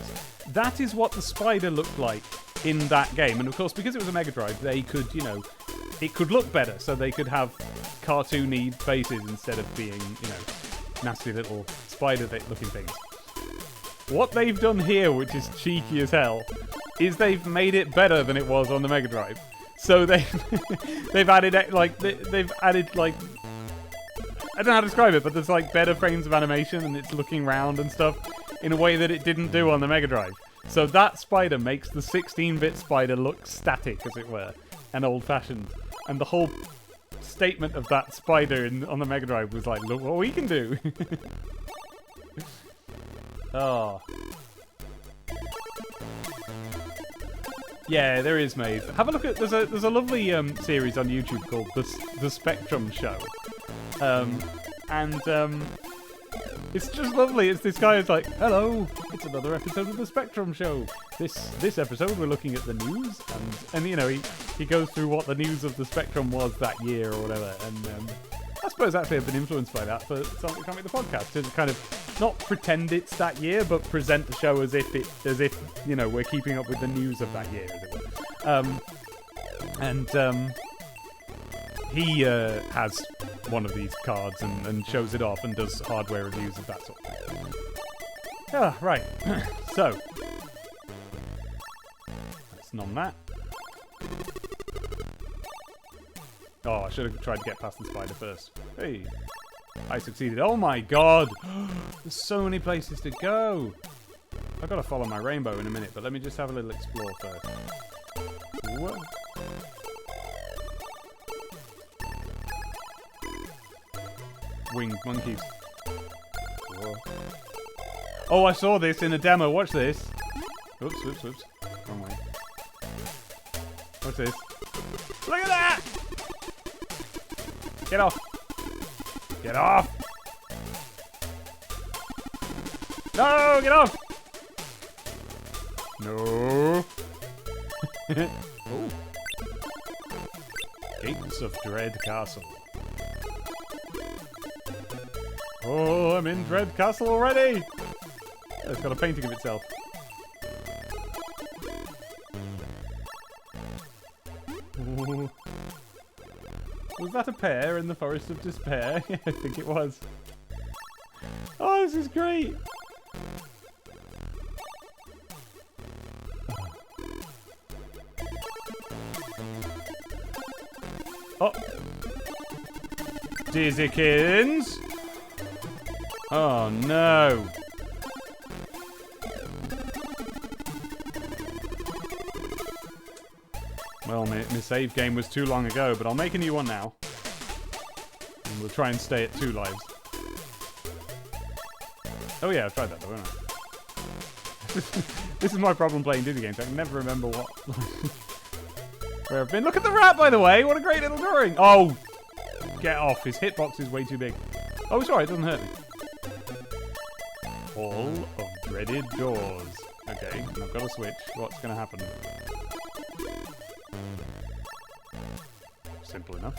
That is what the spider looked like in that game. And of course, because it was a Mega Drive, they could, it could look better, so they could have cartoony faces instead of being, nasty little spider-looking things. What they've done here, which is cheeky as hell, is they've made it better than it was on the Mega Drive. So they've added I don't know how to describe it, but there's like better frames of animation and it's looking round and stuff in a way that it didn't do on the Mega Drive. So that spider makes the 16-bit spider look static, as it were, and old-fashioned. And the whole statement of that spider on the Mega Drive was like, look what we can do. Oh. Yeah, there is Maeve. Have a look at... There's a lovely series on YouTube called The Spectrum Show. It's just lovely. It's this guy who's like, hello, it's another episode of The Spectrum Show. This episode we're looking at the news, and he goes through what the news of the Spectrum was that year or whatever, and I suppose actually I've been influenced by that for Something Can't Make the Podcast, to kind of not pretend it's that year, but present the show as if we're keeping up with the news of that year, as it were. He has one of these cards and shows it off and does hardware reviews of that sort of thing. Ah, right. So, let's nom that. Oh, I should have tried to get past the spider first. Hey, I succeeded. Oh my god! There's so many places to go! I've got to follow my rainbow in a minute, but let me just have a little explore first. Whoa. Winged monkeys. Whoa. Oh, I saw this in a demo. Watch this. Oops. Wrong way. Watch this. Look at that! Get off! Get off! No! Get off! No! Oh. Gates of Dread Castle. Oh, I'm in Dread Castle already! Oh, it's got a painting of itself. Ooh. Was that a pear in the Forest of Despair? Yeah, I think it was. Oh, this is great! Oh. Dizzykins. Oh, no. Well, my save game was too long ago, but I'll make a new one now. And we'll try and stay at 2 lives. Oh yeah, I've tried that though, haven't I? This is my problem playing Diddy games. I can never remember what... where I've been. Look at the rat, by the way! What a great little drawing! Oh! Get off. His hitbox is way too big. Oh, sorry, it doesn't hurt me. Hall of Dreaded Doors. Okay, and I've got a switch. What's going to happen? Simple enough.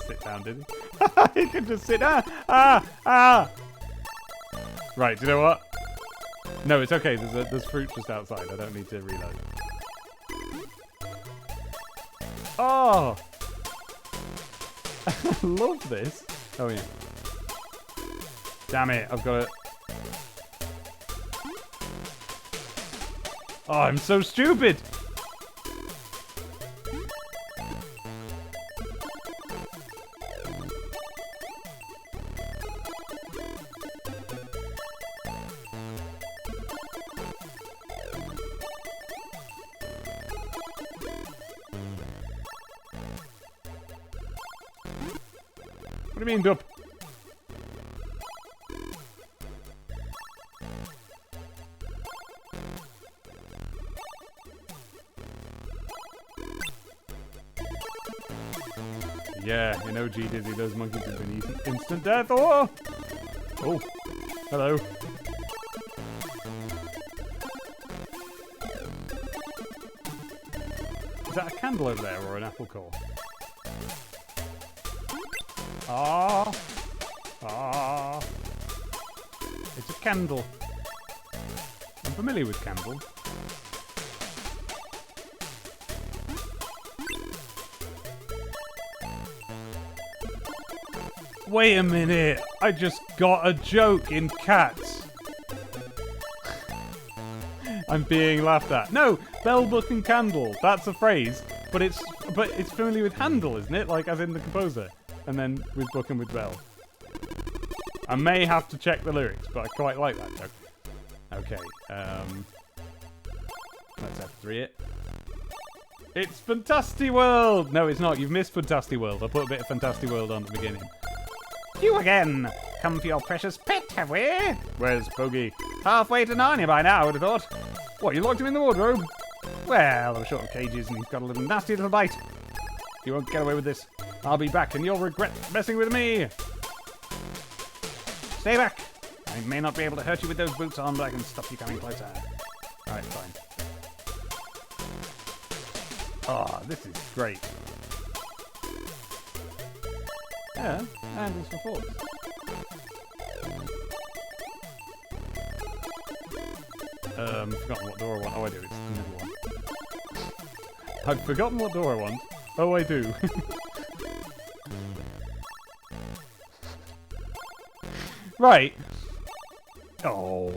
Sit down, did he? He could just sit down. Right, do you know what? No, it's okay. There's fruit just outside. I don't need to reload. Oh! I love this. Oh, yeah. Damn it, I've got it. Oh, I'm so stupid! What do you mean, Dup? Yeah, in OG Dizzy, those monkeys have been eaten. Instant death, oh! Oh, hello. Is that a candle over there or an apple core? Ah! Ah! It's a candle. I'm familiar with candle. Wait a minute! I just got a joke in cats! I'm being laughed at. No! Bell, book and candle. That's a phrase. But it's familiar with handle, isn't it? Like, as in the composer. And then with book and with bell. I may have to check the lyrics, but I quite like that joke. Okay, let's F3 it. It's Fantastic World! No, it's not. You've missed Fantastic World. I put a bit of Fantastic World on at the beginning. You again! Come for your precious pet, have we? Where's Bogey? Halfway to Narnia by now, I would have thought. What, you locked him in the wardrobe? Well, I'm short of cages and he's got a little nasty little bite. You won't get away with this. I'll be back and you'll regret messing with me. Stay back. I may not be able to hurt you with those boots on, but I can stop you coming closer. Alright, fine. Oh, this is great. Yeah, handles for forks. Forgotten what door I want. Oh, I do. It's the middle one. I've forgotten what door I want. Oh, I do. Right. Oh.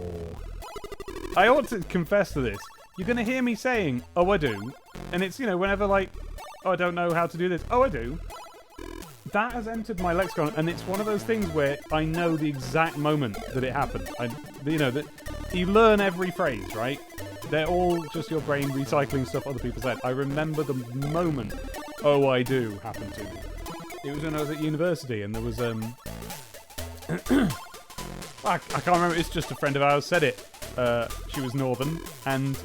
I ought to confess to this. You're going to hear me saying, oh, I do. And it's, you know, whenever, like, oh, I don't know how to do this. Oh, I do. That has entered my lexicon, and it's one of those things where I know the exact moment that it happened. You know, that you learn every phrase, right? They're all just your brain recycling stuff other people said. I remember the moment, oh, I do, happened to me. It was when I was at university, and there was, I can't remember, it's just a friend of ours said it. She was Northern, and,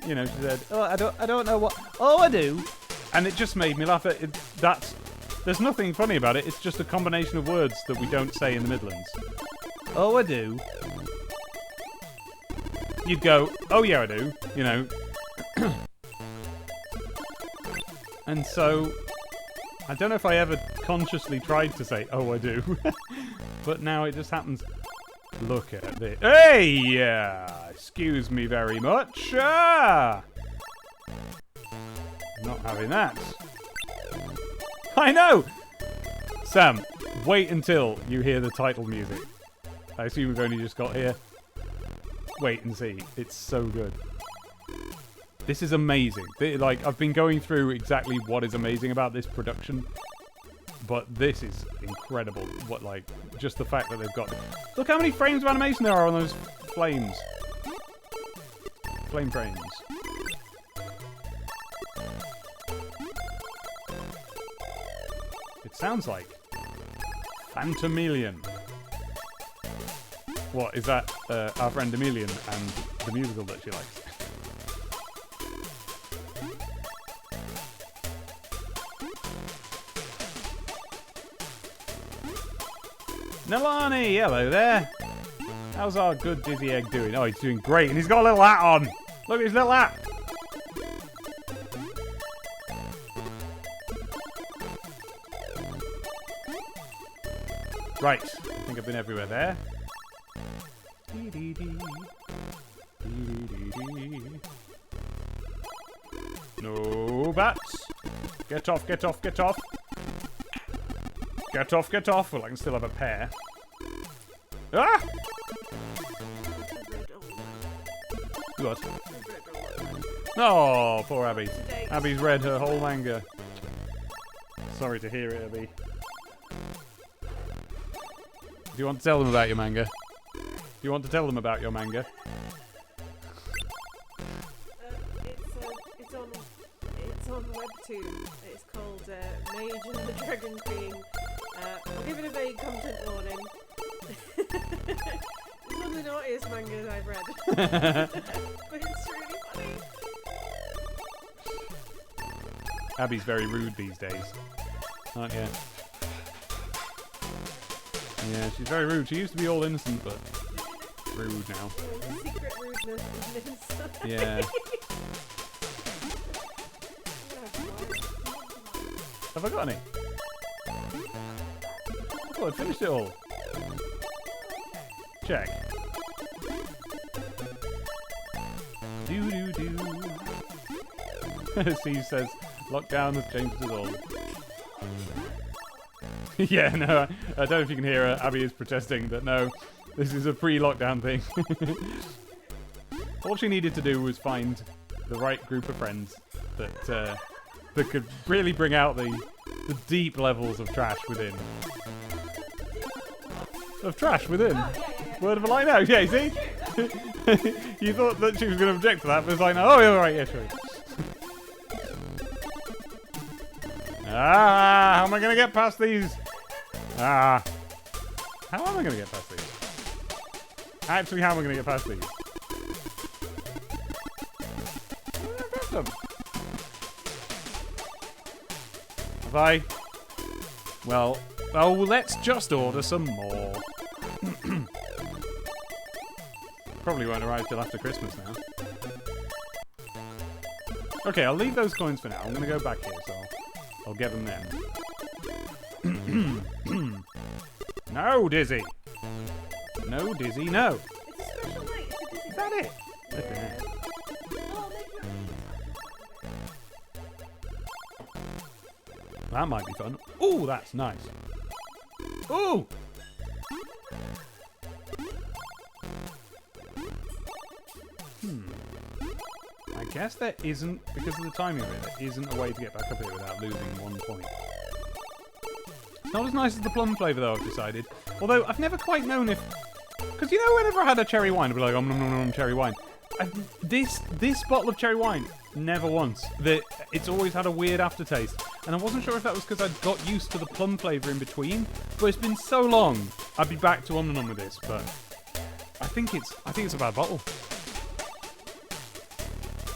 you know, she said, oh, I don't know what, oh, I do. And it just made me laugh at it. There's nothing funny about it, it's just a combination of words that we don't say in the Midlands. Oh, I do. You'd go, oh yeah, I do, you know. And so, I don't know if I ever consciously tried to say, oh, I do. But now it just happens. Look at this. Hey! Excuse me very much. Not having that. I know! Sam, wait until you hear the title music. I assume we've only just got here. Wait and see. It's so good. This is amazing. Like, I've been going through exactly what is amazing about this production, but this is incredible. What, like, just the fact that they've got... Look how many frames of animation there are on those flames. Flame frames. It sounds like Phantomelion. What, is that our friend Emilian and the musical that she likes? Nalani, hello there. How's our good Dizzy Egg doing? Oh, he's doing great, and he's got a little hat on. Look at his little hat. Right, I think I've been everywhere there. No bats. Get off, get off, get off. Get off, get off. Well, I can still have a pair. Ah! What? Oh, poor Abby. Abby's read her whole manga. Sorry to hear it, Abby. Do you want to tell them about your manga? Do you want to tell them about your manga? It's on Webtoon. It's called Mage and the Dragon Queen. I'll give it a vague content warning. It's one of the naughtiest mangas I've read. But it's really funny. Abby's very rude these days, aren't you? Yeah, she's very rude. She used to be all innocent, but rude now. Secret rudeness is Yeah. Have I got any? Oh, I'd finished it all. Check. Do. Steve says, lockdown has changed us all. Yeah, no, I don't know if you can hear her. Abby is protesting that no, this is a pre-lockdown thing. All she needed to do was find the right group of friends that could really bring out the deep levels of trash within. Of trash within? Word of a line out. Yeah, you see? You thought that she was going to object to that, but it's like, oh, yeah, all right, yeah, sure. How am I going to get past these? How am I going to get past these? Actually, how am I going to get past these? Have I? Well, let's just order some more. Probably won't arrive till after Christmas now. Okay, I'll leave those coins for now. I'm going to go back here, so I'll get them then. No, Dizzy. No, Dizzy, no. It's a special night. It's a Disney. Is that it? Yeah. Okay. Oh, make your That might be fun. Ooh, that's nice. Ooh! I guess there isn't, because of the timing of it, there isn't a way to get back up here without losing 1 point. It's not as nice as the plum flavour, though, I've decided. Although, I've never quite known if... Because, you know, whenever I had a cherry wine, I'd be like, nom, nom, nom, cherry wine. This bottle of cherry wine, never once. It's always had a weird aftertaste. And I wasn't sure if that was because I'd got used to the plum flavour in between. But it's been so long, I'd be back to om with this, but... I think it's a bad bottle.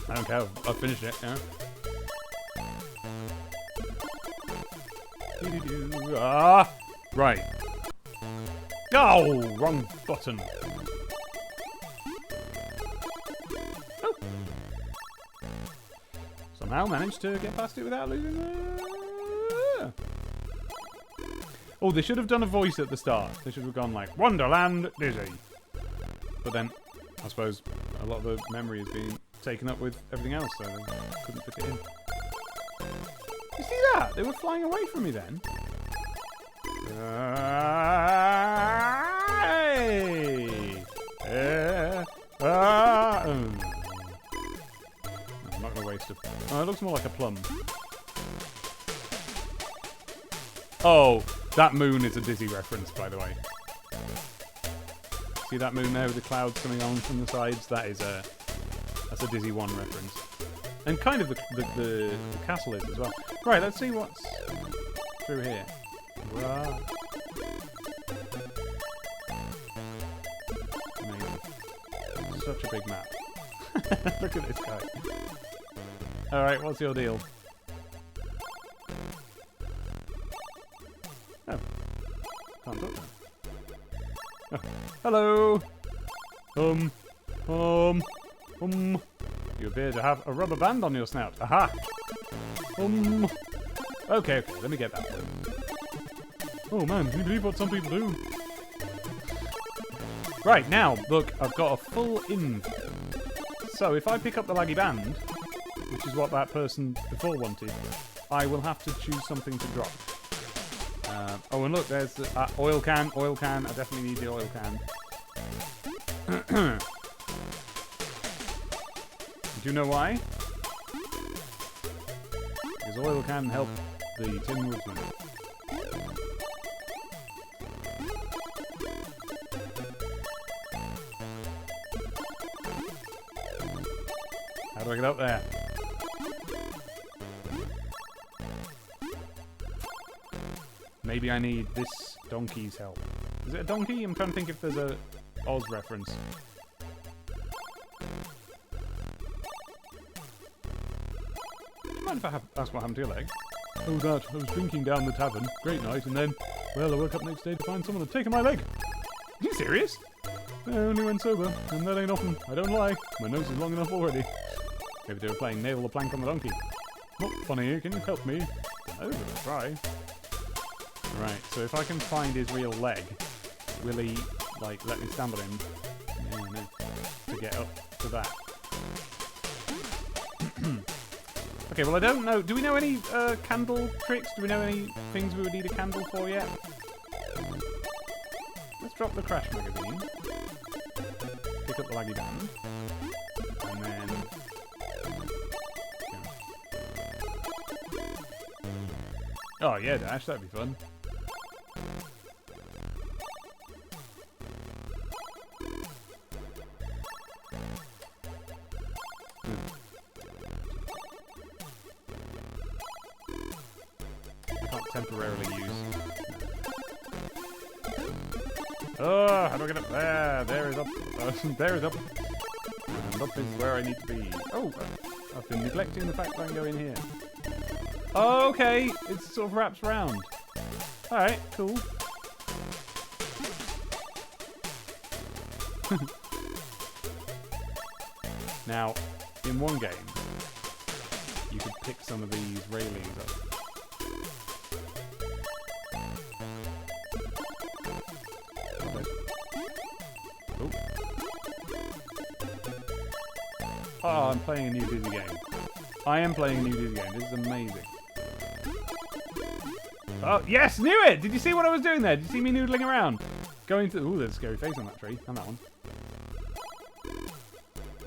I don't care. I've finished it, yeah. Ah! Right. Oh! Wrong button. Oh! Somehow managed to get past it without losing the... Oh, they should have done a voice at the start. They should have gone like, Wonderland Dizzy. But then, I suppose, a lot of the memory is being taken up with everything else, so they couldn't fit it in. You see that? They were flying away from me then. Hey! I'm not going to waste it. Oh, it looks more like a plum. Oh, that moon is a Dizzy reference, by the way. See that moon there with the clouds coming on from the sides? That's a Dizzy 1 reference. And kind of the castle is as well. Right, let's see what's through here. Wow. Amazing. Such a big map. Look at this guy. Alright, what's your deal? Oh. Can't talk to him. Oh. Hello! You appear to have a rubber band on your snout. Aha! Okay, let me get that one. Oh man, can you believe what some people do? Right, now, look, I've got a full info. So if I pick up the laggy band, which is what that person before wanted, I will have to choose something to drop. Oh, and look, there's the oil can. I definitely need the oil can. Do you know why? Because oil can help the Tin Woodsman. How do I get up there? Maybe I need this donkey's help. Is it a donkey? I'm trying to think if there's a Oz reference. Do you mind if I ask what happened to your leg? Oh, that. I was drinking down the tavern. Great night, and then, well, I woke up next day to find someone had taken my leg. Are you serious? I only went sober, and that ain't often. I don't lie. My nose is long enough already. Maybe they were playing nail the plank on the donkey. Not funny, can you help me? Don't know, but I'll try. Right, so if I can find his real leg, will he, like, let me stand on him? Yeah, no. To get up to that. Okay, well I don't know. Do we know any candle tricks? Do we know any things we would need a candle for yet? Let's drop the crash magazine. Pick up the laggy band. And then... Oh yeah, Dash, that'd be fun. Temporarily use. Oh, how do I get up there? There is up. There is up. And up is where I need to be. Oh, I've been neglecting the fact that I can go in here. Oh, okay, it sort of wraps round. Alright, cool. Now, in one game, you could pick some of these railings up. Oh, I'm playing a new Dizzy game. I am playing a new Dizzy game. This is amazing. Oh, yes! Knew it! Did you see what I was doing there? Did you see me noodling around? Going to... Ooh, there's a scary face on that tree. And that one.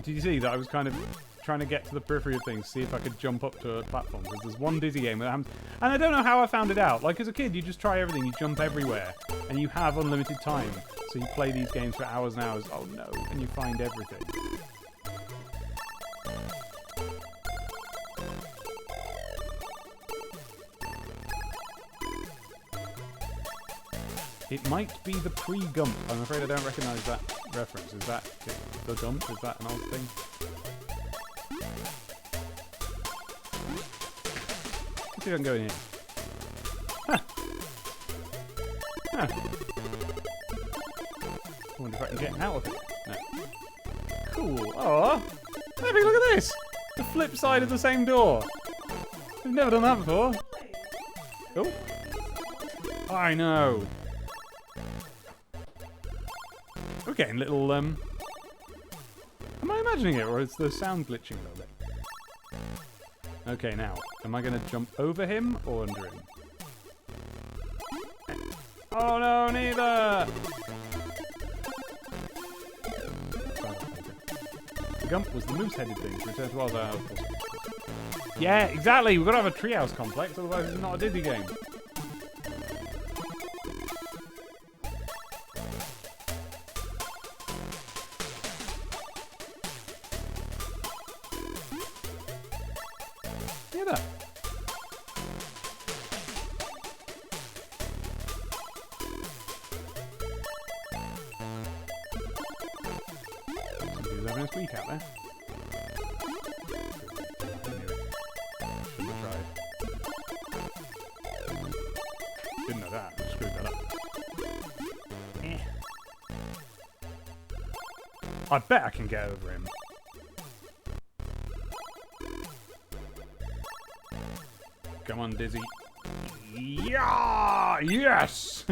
Did you see that I was kind of trying to get to the periphery of things, see if I could jump up to a platform? Because there's one Dizzy game that and I don't know how I found it out. Like, as a kid, you just try everything. You jump everywhere. And you have unlimited time. So you play these games for hours and hours. Oh, no. And you find everything. It might be the pre-Gump. I'm afraid I don't recognise that reference. Is that the Gump? Is that an old thing? Let's see if I can go in here. Huh. Huh. I wonder if I can get out of it. No. Cool. Oh, maybe look at this! The flip side of the same door. We've never done that before. Oh. I know. We're getting little, Am I imagining it, or is the sound glitching a little bit? Okay, now, am I going to jump over him or under him? Oh no, neither! The Gump was the moose-headed thing to return to Wildfire. Yeah, exactly! We've got to have a treehouse complex, otherwise it's not a Diddy game. Hear that? Somebody's having a squeak out there. Shouldn't have tried. Didn't know that. I screwed that up. I bet I can get over him. Come on, Dizzy. Yeah! Yes!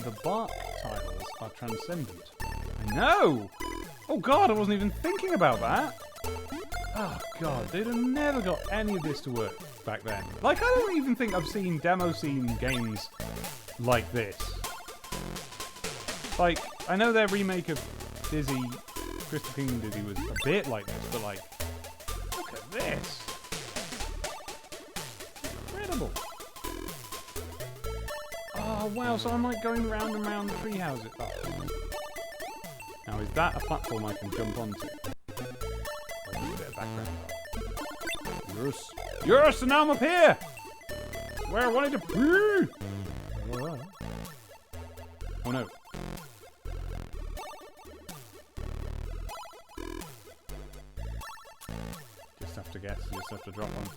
The bark tiles are transcendent. I know! Oh god, I wasn't even thinking about that. Oh god, they'd have never got any of this to work back then. Like, I don't even think I've seen demo scene games like this. Like, I know their remake of Dizzy, Crystal Kingdom Dizzy was a bit like this, but like, look at this. Incredible. Oh wow, so I'm like going round and round the treehouse. Oh. Now is that a platform I can jump onto? I'll do a bit of background. Yes! Yes, and now I'm up here! Where I wanted to be! Oh no. Just have to guess, just have to drop one.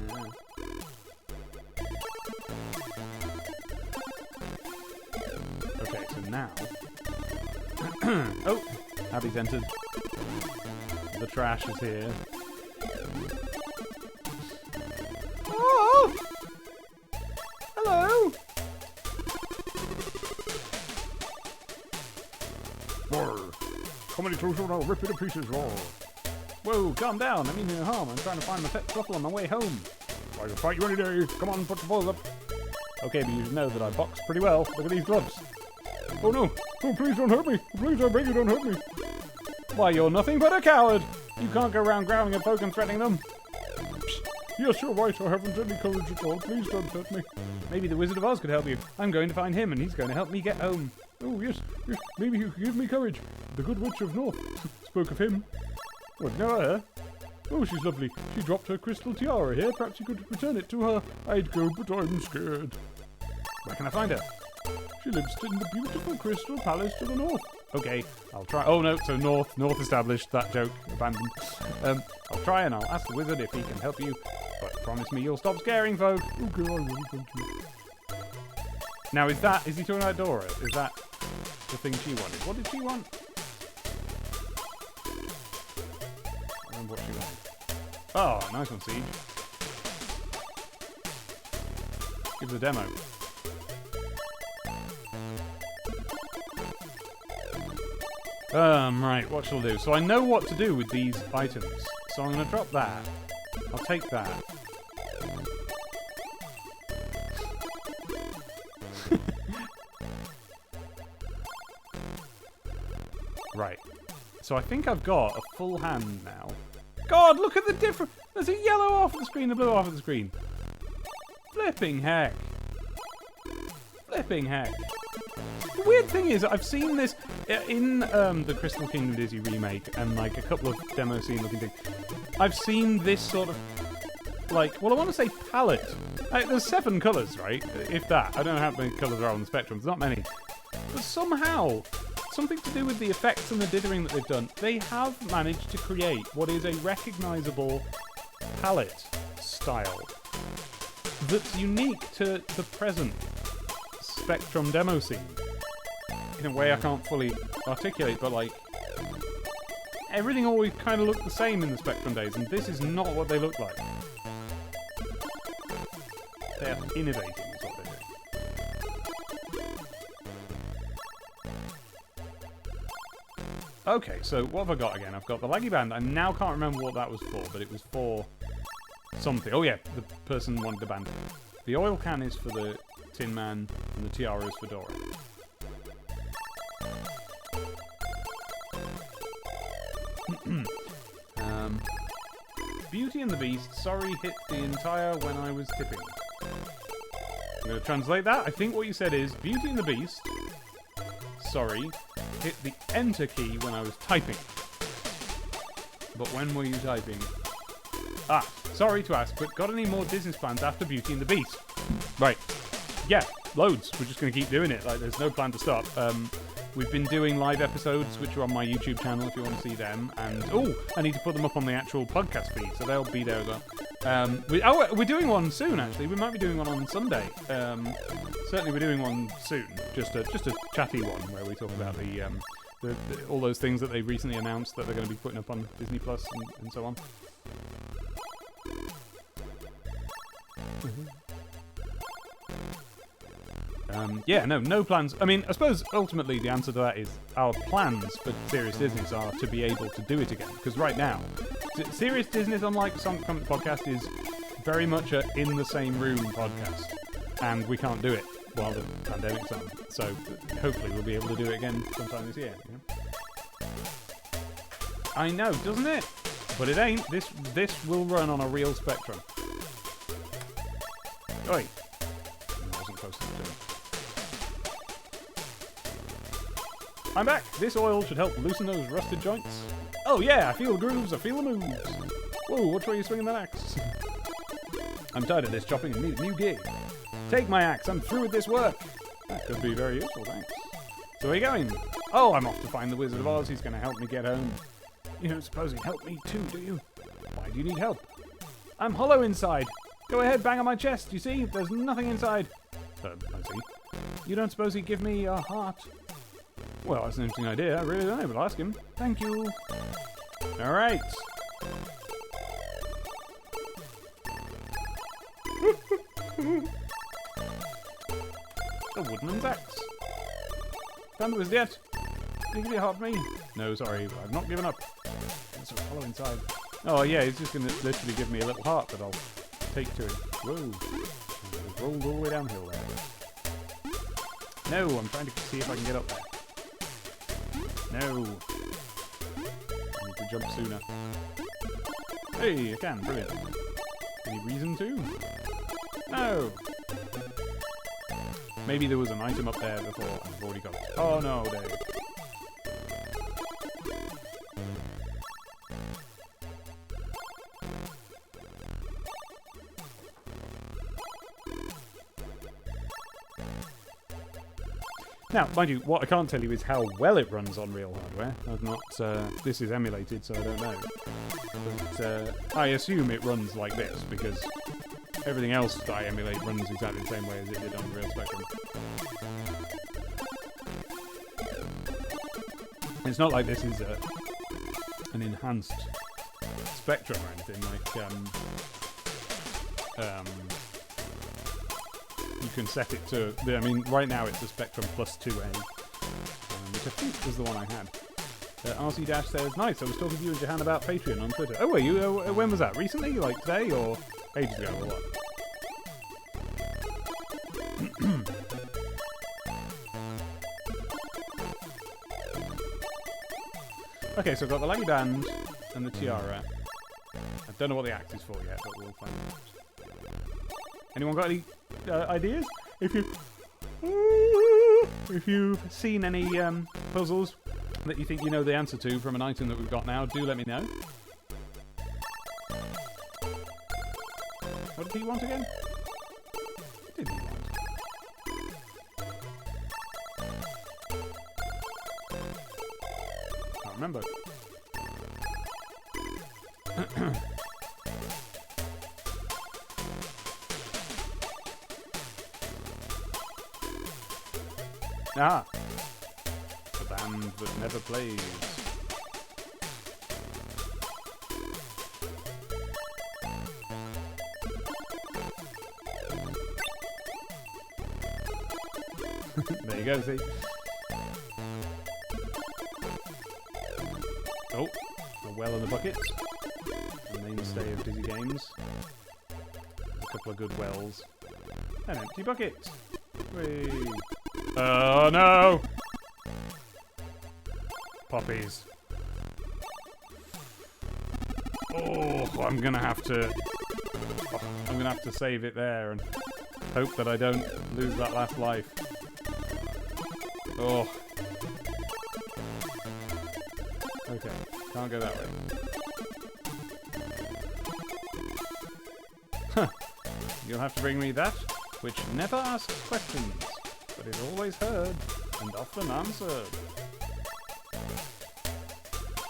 Yeah. Okay, so now... oh! Abby's entered. The trash is here. Oh! Hello! Roar! Come any closer and I'll rip you to pieces, roar! Whoa, calm down, I mean no harm. I'm trying to find my pet Fluffle on my way home. I can fight you any day. Come on, put the balls up. Okay, but you should know that I box pretty well. Look at these gloves. Oh no! Oh, please don't hurt me! Please, I beg you, don't hurt me! Why, you're nothing but a coward! You can't go around growling at folk and threatening them. Psst. Yes, you're right. I haven't any courage at all. Please don't hurt me. Maybe the Wizard of Oz could help you. I'm going to find him, and he's going to help me get home. Oh, yes. Yes. Maybe you could give me courage. The Good Witch of North spoke of him. What, know her? Oh, she's lovely. She dropped her crystal tiara here. Perhaps you could return it to her. I'd go, but I'm scared. Where can I find her? She lives in the beautiful Crystal Palace to the north. Okay, I'll try. Oh no, so north established. That joke abandoned. I'll try and I'll ask the wizard if he can help you. But promise me you'll stop scaring folk. Okay, I will. Thank you. Now is he talking about Dora? Is that the thing she wanted? What did she want? I remember what she wanted. Oh, nice one, Siege. Give the demo. Right, what shall I do? So I know what to do with these items. So I'm going to drop that. I'll take that. Right. So I think I've got a full hand now. God, look at the difference! There's a yellow off the screen, a blue off of the screen. Flipping heck. Flipping heck. The weird thing is, I've seen this in the Crystal Kingdom Dizzy remake and like a couple of demo scene looking things. I've seen this sort of, like, well, I want to say palette. There's 7 colours, right? If that. I don't know how many colours are on the spectrum. There's not many. But somehow, something to do with the effects and the dithering that they've done, they have managed to create what is a recognisable palette style that's unique to the present Spectrum demo scene. In a way I can't fully articulate, but like, everything always kind of looked the same in the Spectrum days, and this is not what they look like. They are innovating is what they're doing. Okay, so what have I got again? I've got the laggy band. I now can't remember what that was for, but it was for something. Oh yeah, the person wanted the band. The oil can is for the Tin Man, and the tiara is for Dora. Beauty and the Beast, sorry, hit the entire when I was tipping. I'm going to translate that. I think what you said is, Beauty and the Beast, sorry, hit the enter key when I was typing. But when were you typing? Ah, sorry to ask, but got any more business plans after Beauty and the Beast? Right. Yeah, loads. We're just going to keep doing it. Like, there's no plan to stop. We've been doing live episodes, which are on my YouTube channel if you want to see them. And, I need to put them up on the actual podcast feed, so they'll be there as well. We're doing one soon, actually. We might be doing one on Sunday. Certainly we're doing one soon. Just a chatty one where we talk about the all those things that they recently announced that they're going to be putting up on Disney Plus and so on. Yeah, no plans. I mean, I suppose ultimately the answer to that is our plans for Serious Disney are to be able to do it again. Because right now, Serious Disney, unlike Sonic Comic Podcast, is very much a in the same room podcast, and we can't do it while the pandemic's on. So hopefully we'll be able to do it again sometime this year. You know? I know, doesn't it? But it ain't. This will run on a real Spectrum. Oi. I wasn't close to it. I'm back! This oil should help loosen those rusted joints. Oh yeah, I feel the grooves, I feel the moves. Whoa, which way are you swinging that axe? I'm tired of this chopping and need a new gig. Take my axe, I'm through with this work. That could be very useful, thanks. So where are you going? Oh, I'm off to find the Wizard of Oz, he's going to help me get home. You don't suppose he'd help me too, do you? Why do you need help? I'm hollow inside. Go ahead, bang on my chest, you see? There's nothing inside. I see. You don't suppose he'd give me a heart? Well, that's an interesting idea. I really don't know, but I'll ask him. Thank you. All right. A woodman's axe. Found the wizard yet? Can you give me a heart for me? No, sorry, I've not given up. There's a hollow inside. Oh yeah, he's just going to literally give me a little heart that I'll take to him. Whoa. I've rolled all the way downhill there. No, I'm trying to see if I can get up there. No. I need to jump sooner. Hey, I can. Brilliant. Any reason to? No. Maybe there was an item up there before and I've already got it. Oh no, Dave. Now, mind you, what I can't tell you is how well it runs on real hardware. I've not, this is emulated, so I don't know. But I assume it runs like this, because everything else that I emulate runs exactly the same way as it did on the real Spectrum. It's not like this is an enhanced Spectrum or anything, like, you can set it to, I mean, right now it's the Spectrum Plus 2A, which I think was the one I had. RC Dash says, nice, I was talking to you and Jahan about Patreon on Twitter. Oh, were you? When was that? Recently? Like today or ages ago or what? Okay, so I've got the laggy band and the tiara. I don't know what the axe is for yet, but we'll find out. Anyone got any ideas? If you've seen any puzzles that you think you know the answer to from an item that we've got now, do let me know. What did he want again? What did he want? Can't remember. Ah! The band that never plays. There you go, see? well in the bucket. The mainstay of Dizzy games. A couple of good wells. An empty bucket. Whee! Oh no! Poppies. Oh, I'm gonna have to save it there and hope that I don't lose that last life. Oh. Okay, can't go that way. Huh. You'll have to bring me that which never asks questions, but is always heard and often answered.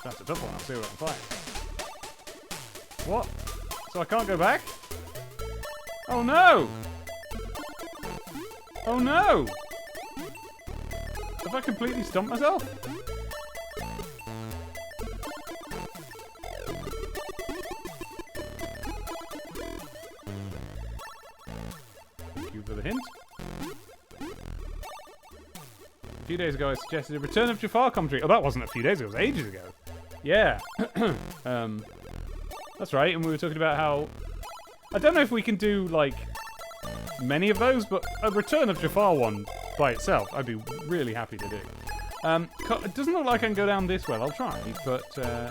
That's a tough one, I'll see what I can find. What? So I can't go back? Oh no! Oh no! Have I completely stumped myself? Thank you for the hint. A few days ago I suggested a Return of Jafar commentary. Oh, that wasn't a few days ago, it was ages ago. Yeah. That's right, and we were talking about how... I don't know if we can do, like, many of those, but a Return of Jafar one by itself, I'd be really happy to do. It doesn't look like I can go down this well. I'll try, but... no.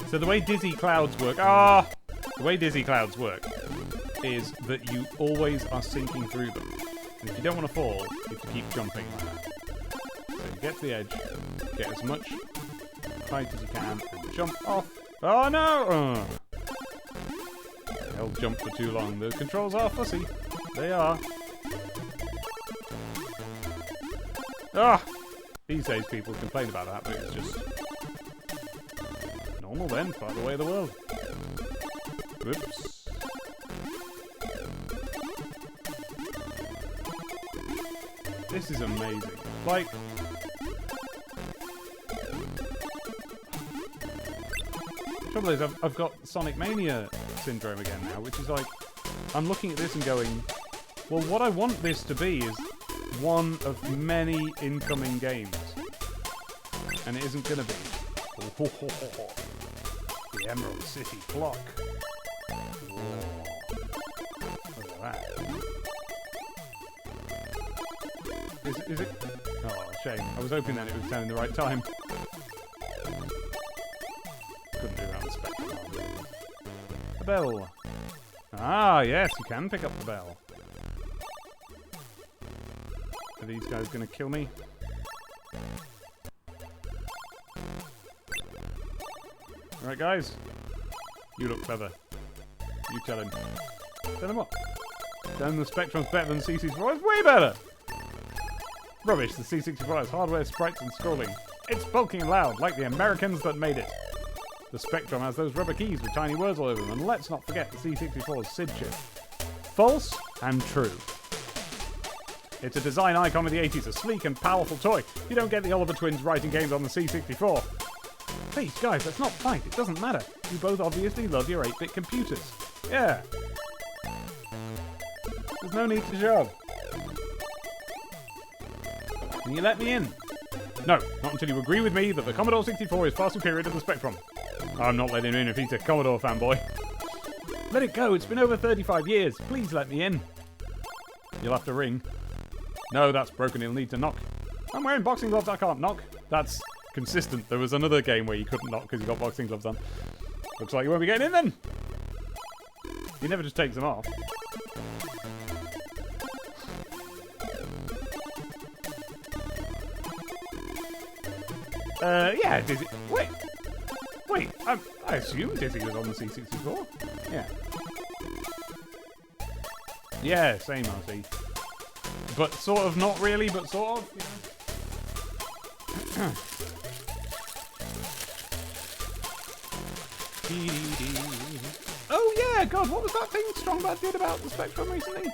So the way Dizzy Clouds work... The way Dizzy Clouds work is that you always are sinking through them. And if you don't want to fall, you have to keep jumping like that. So you get to the edge, get as much height as you can, and jump off. Oh no! I held jump for too long. The controls are fussy. They are. These days people complain about that, but it's just... normal then, part of the way of the world. Whoops. This is amazing. Like... trouble is, I've got Sonic Mania syndrome again now, which is like... I'm looking at this and going... well, what I want this to be is one of many incoming games. And it isn't gonna be. The Emerald City Clock. Whoa. Look at that. Is it? Oh, shame. I was hoping that it was telling the right time. Couldn't do that on Spectrum. A bell. Ah, yes, you can pick up the bell. Are these guys going to kill me? Alright, guys. You look clever. You tell him. Tell him what? Tell him the Spectrum's better than the C64. It's way better! Rubbish, the C64 has hardware, sprites, and scrolling. It's bulky and loud, like the Americans that made it. The Spectrum has those rubber keys with tiny words all over them, and let's not forget the C64's SID chip. False and true. It's a design icon of the 80s, a sleek and powerful toy. You don't get the Oliver twins writing games on the C64. Please, guys, let's not fight. It doesn't matter. You both obviously love your 8-bit computers. Yeah. There's no need to shove. Can you let me in? No, not until you agree with me that the Commodore 64 is far superior to the Spectrum. I'm not letting him in if he's a Commodore fanboy. Let it go. It's been over 35 years. Please let me in. You'll have to ring. No, that's broken. He'll need to knock. I'm wearing boxing gloves. I can't knock. That's... consistent. There was another game where you couldn't knock because you got boxing gloves on. Looks like you won't be getting in then. He never just takes them off. Yeah, Dizzy. Wait, I assume Dizzy was on the C64. Yeah. Yeah, same RC. But sort of not really, but sort of, you know. Oh yeah, yeah, God, what was that thing Strongbad did about the Spectrum recently?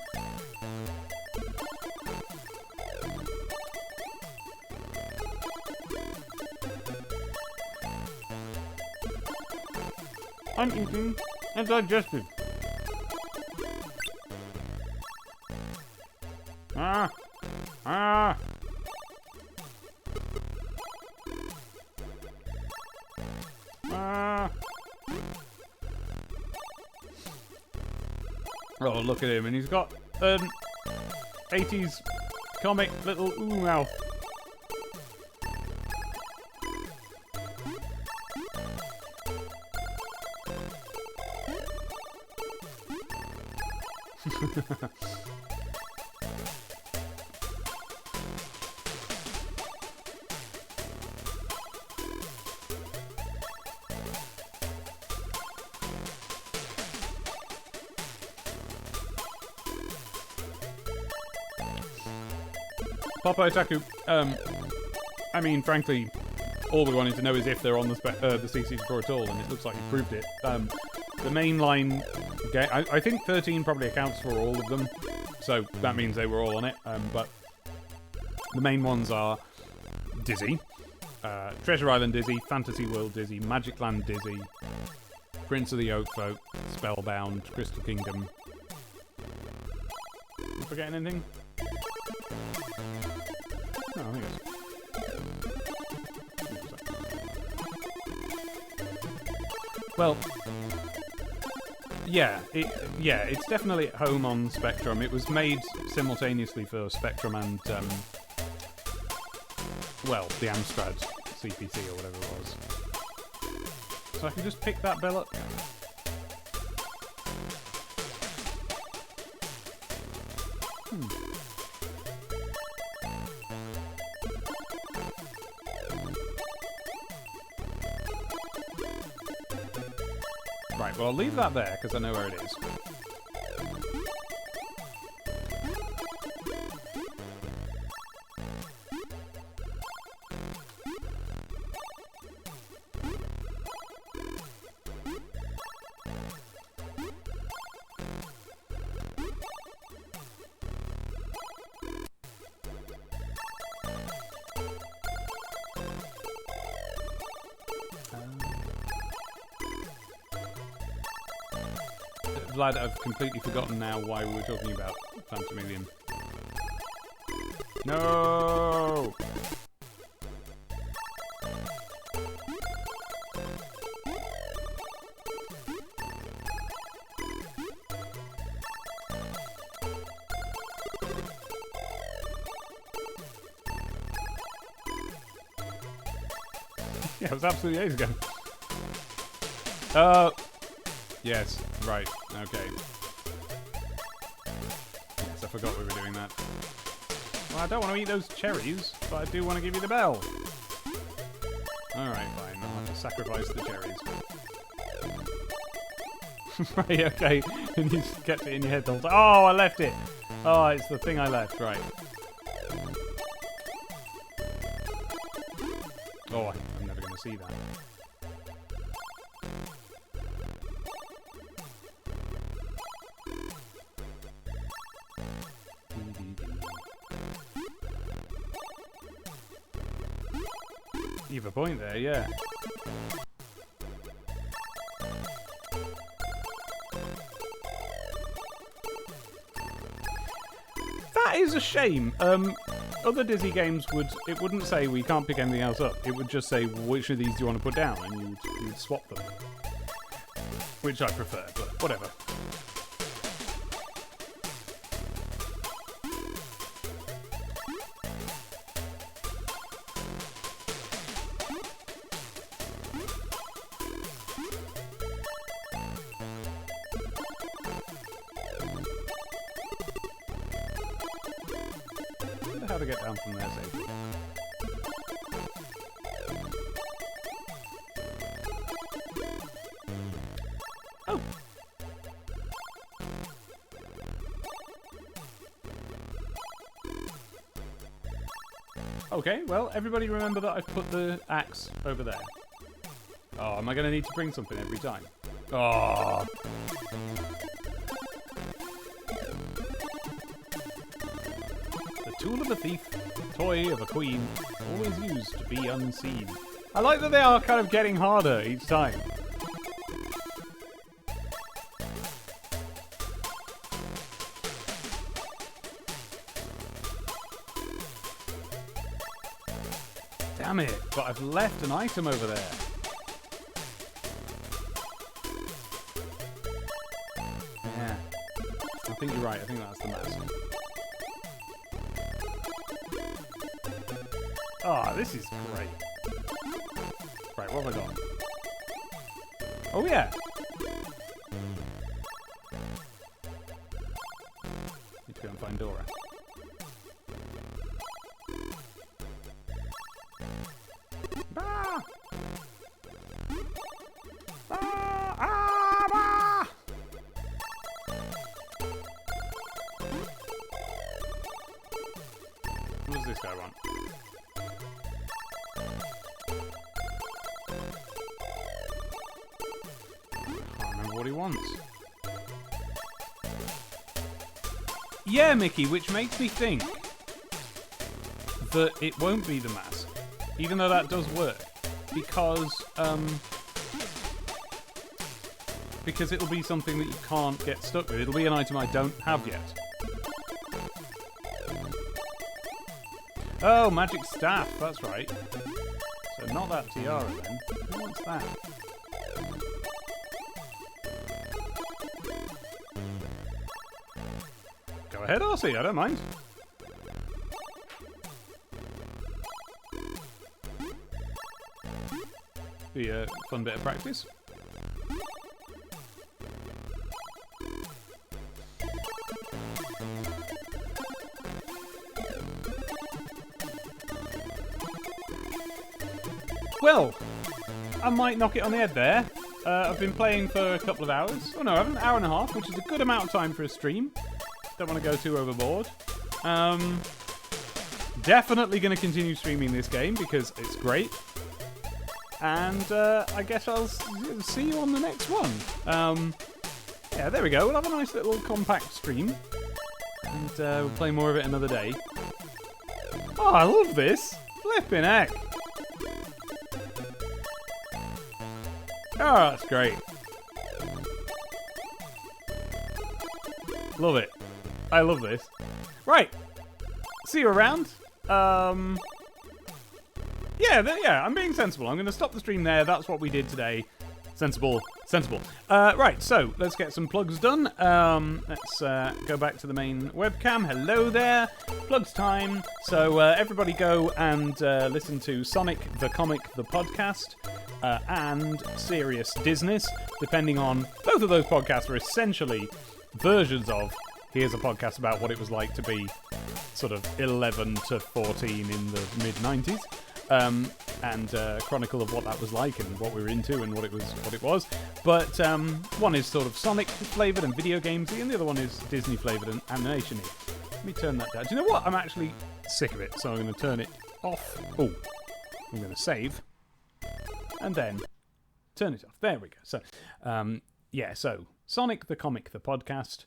I'm eating and digestive. Ah! Ah! Ah! Oh, look at him, and he's got 80s comic little ooh mouth. Papa Otaku, I mean, frankly, all we wanted to know is if they're on the C64 at all, and it looks like he proved it. The mainline game, I think 13 probably accounts for all of them, so that means they were all on it, but the main ones are Dizzy, Treasure Island Dizzy, Fantasy World Dizzy, Magic Land Dizzy, Prince of the Oak Folk, Spellbound, Crystal Kingdom. Am I forgetting anything? No, I think it's... Well, yeah, it's definitely at home on Spectrum. It was made simultaneously for Spectrum and, well, the Amstrad CPC or whatever it was. So I can just pick that bell up. Right, well, I'll leave that there, because I know where it is. Vlad, I've completely forgotten now why we were talking about Phantomilion. No! Yeah, it was absolutely ages ago. Yes, right, okay. Yes, I forgot we were doing that. Well, I don't want to eat those cherries, but I do want to give you the bell. Alright, fine, I'll have to sacrifice the cherries. Right, okay, and you just kept it in your head the whole time. Oh, I left it! Oh, it's the thing I left, right. Oh, I'm never going to see that. You have a point there, yeah. That is a shame. Other Dizzy games wouldn't say we can't pick anything else up. It would just say which of these do you want to put down, and you would swap them. Which I prefer, but whatever. How to get down from there safely. Oh! Okay, well, everybody remember that I've put the axe over there. Oh, am I going to need to bring something every time? Oh. The tool of a thief, toy of a queen, always used to be unseen. I like that they are kind of getting harder each time. Damn it, but I've left an item over there. Yeah. I think you're right, I think that's the mask. Oh, this is great. Right, what have I got? Oh, yeah. Need to go and find Dora. Ah! Ah! Ah! Ah! What does this guy want? Can't remember what he wants. Yeah, Mickey, which makes me think that it won't be the mask, even though that does work, because it'll be something that you can't get stuck with. It'll be an item I don't have yet. Oh, magic staff, that's right. So not that tiara then. Who wants that? Go ahead, Arcee, I don't mind. Be a fun bit of practice. Well, I might knock it on the head there. I've been playing for a couple of hours. Oh no, I haven't. An hour and a half, which is a good amount of time for a stream. Don't want to go too overboard. Definitely going to continue streaming this game because it's great. And I guess I'll see you on the next one. Yeah, there we go. We'll have a nice little compact stream. And we'll play more of it another day. Oh, I love this. Flipping heck. Oh, that's great. Love it. I love this. Right. See you around. Yeah, I'm being sensible. I'm going to stop the stream there. That's what we did today. Sensible. Right, so let's get some plugs done. Let's go back to the main webcam. Hello there. Plugs time. So everybody go and listen to Sonic the Comic, the podcast, and Serious Disness, depending on... Both of those podcasts are essentially versions of here's a podcast about what it was like to be sort of 11 to 14 in the mid-90s. And chronicle of what that was like and what we were into and what it was. But one is sort of Sonic flavoured and video gamesy, and the other one is Disney flavoured and animation-y. Let me turn that down. Do you know what? I'm actually sick of it, so I'm going to turn it off. Oh, I'm going to save, and then turn it off. There we go. So, so Sonic the Comic, the podcast,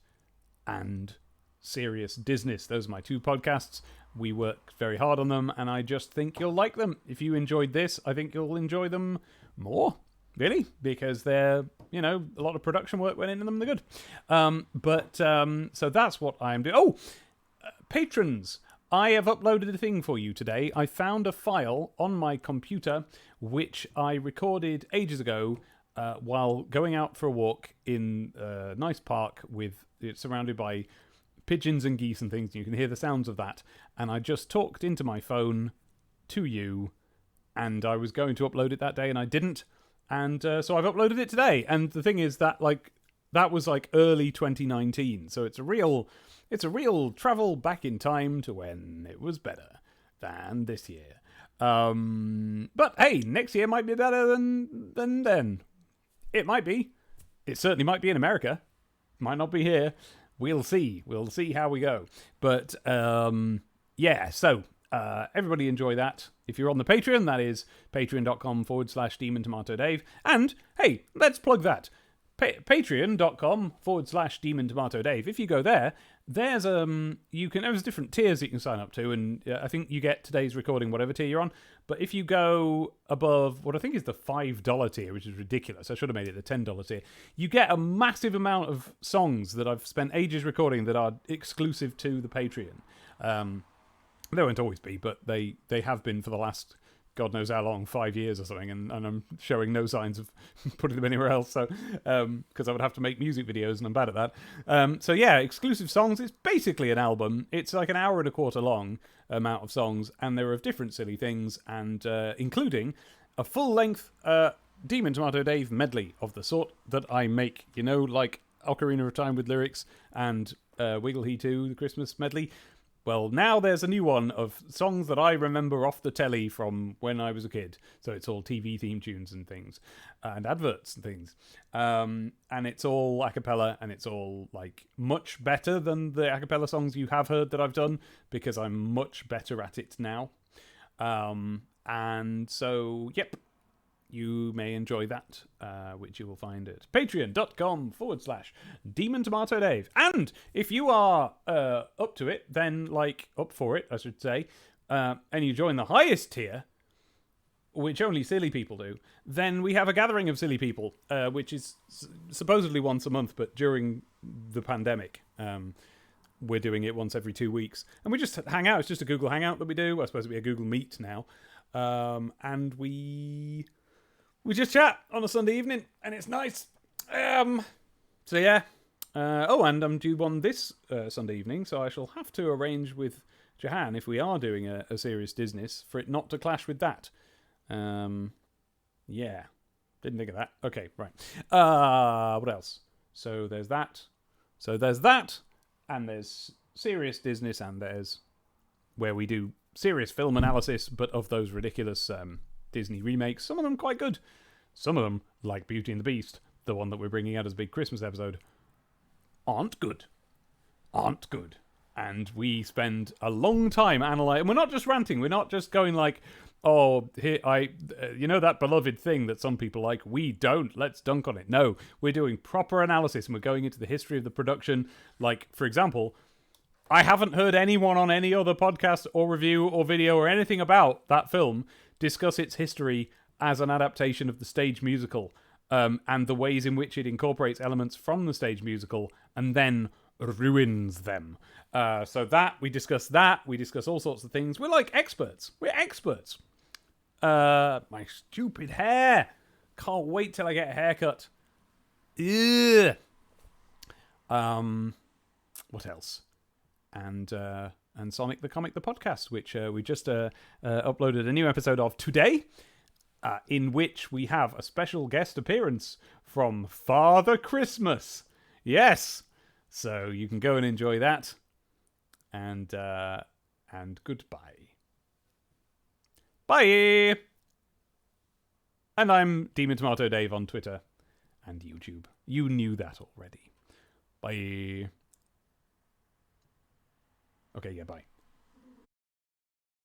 and Serious Disness. Those are my two podcasts. We worked very hard on them, and I just think you'll like them. If you enjoyed this, I think you'll enjoy them more, really, because they're, a lot of production work went into them. They're good. So that's what I'm doing. Oh, patrons. I have uploaded a thing for you today. I found a file on my computer, which I recorded ages ago while going out for a walk in a nice park it's surrounded by pigeons and geese and things. You can hear the sounds of that. And I just talked into my phone to you, and I was going to upload it that day, and I didn't. And so I've uploaded it today. And the thing is that that was early 2019. So it's a real travel back in time to when it was better than this year. But hey, next year might be better than then. It might be. It certainly might be in America. Might not be here. We'll see. We'll see how we go. But, so everybody enjoy that. If you're on the Patreon, that is patreon.com/DemonTomatoDave. And, hey, let's plug that. Patreon.com/Demon Tomato Dave. If you go there, there's there's different tiers that you can sign up to, and I think you get today's recording, whatever tier you're on. But if you go above what I think is the $5 tier, which is ridiculous, I should have made it the $10 tier, you get a massive amount of songs that I've spent ages recording that are exclusive to the Patreon. They won't always be, but they have been for the last God knows how long, 5 years or something, and I'm showing no signs of putting them anywhere else, so because I would have to make music videos, and I'm bad at that. So yeah, exclusive songs. It's basically an album. It's like an hour and a quarter long amount of songs, and they're of different silly things, and including a full-length Demon Tomato Dave medley of the sort that I make. You know, like Ocarina of Time with lyrics and Wiggle He 2, the Christmas medley. Well, now there's a new one of songs that I remember off the telly from when I was a kid. So it's all TV theme tunes and things, and adverts and things. And it's all a cappella, and it's all like much better than the a cappella songs you have heard that I've done, because I'm much better at it now. And so, yep. You may enjoy that, which you will find at patreon.com/Demon Tomato Dave. And if you are up to it, then, like, up for it, I should say, and you join the highest tier, which only silly people do, then we have a gathering of silly people, which is supposedly once a month, but during the pandemic, we're doing it once every 2 weeks. And we just hang out. It's just a Google Hangout that we do. I suppose it'd be a Google Meet now. And we just chat on a Sunday evening, and it's nice. So yeah. And I'm due one this Sunday evening, so I shall have to arrange with Jahan, if we are doing a serious business, for it not to clash with that. Yeah. Didn't think of that. Okay, right. What else? So there's that. And there's serious business, and there's where we do serious film analysis, but of those ridiculous Disney remakes. Some of them quite good. Some of them, like Beauty and the Beast, the one that we're bringing out as a big Christmas episode, aren't good. And we spend a long time analysing. And we're not just ranting. We're not just going like, oh, here you know that beloved thing that some people like? We don't. Let's dunk on it. No, we're doing proper analysis, and we're going into the history of the production. Like, for example, I haven't heard anyone on any other podcast or review or video or anything about that film discuss its history as an adaptation of the stage musical, and the ways in which it incorporates elements from the stage musical and then ruins them. So we discuss all sorts of things. We're like experts. We're experts. My stupid hair. Can't wait till I get a haircut. Ugh. What else? And Sonic the Comic, the podcast, which we just uploaded a new episode of today, in which we have a special guest appearance from Father Christmas. Yes! So you can go and enjoy that. And goodbye. Bye! And I'm Demon Tomato Dave on Twitter and YouTube. You knew that already. Bye. Okay, yeah, bye.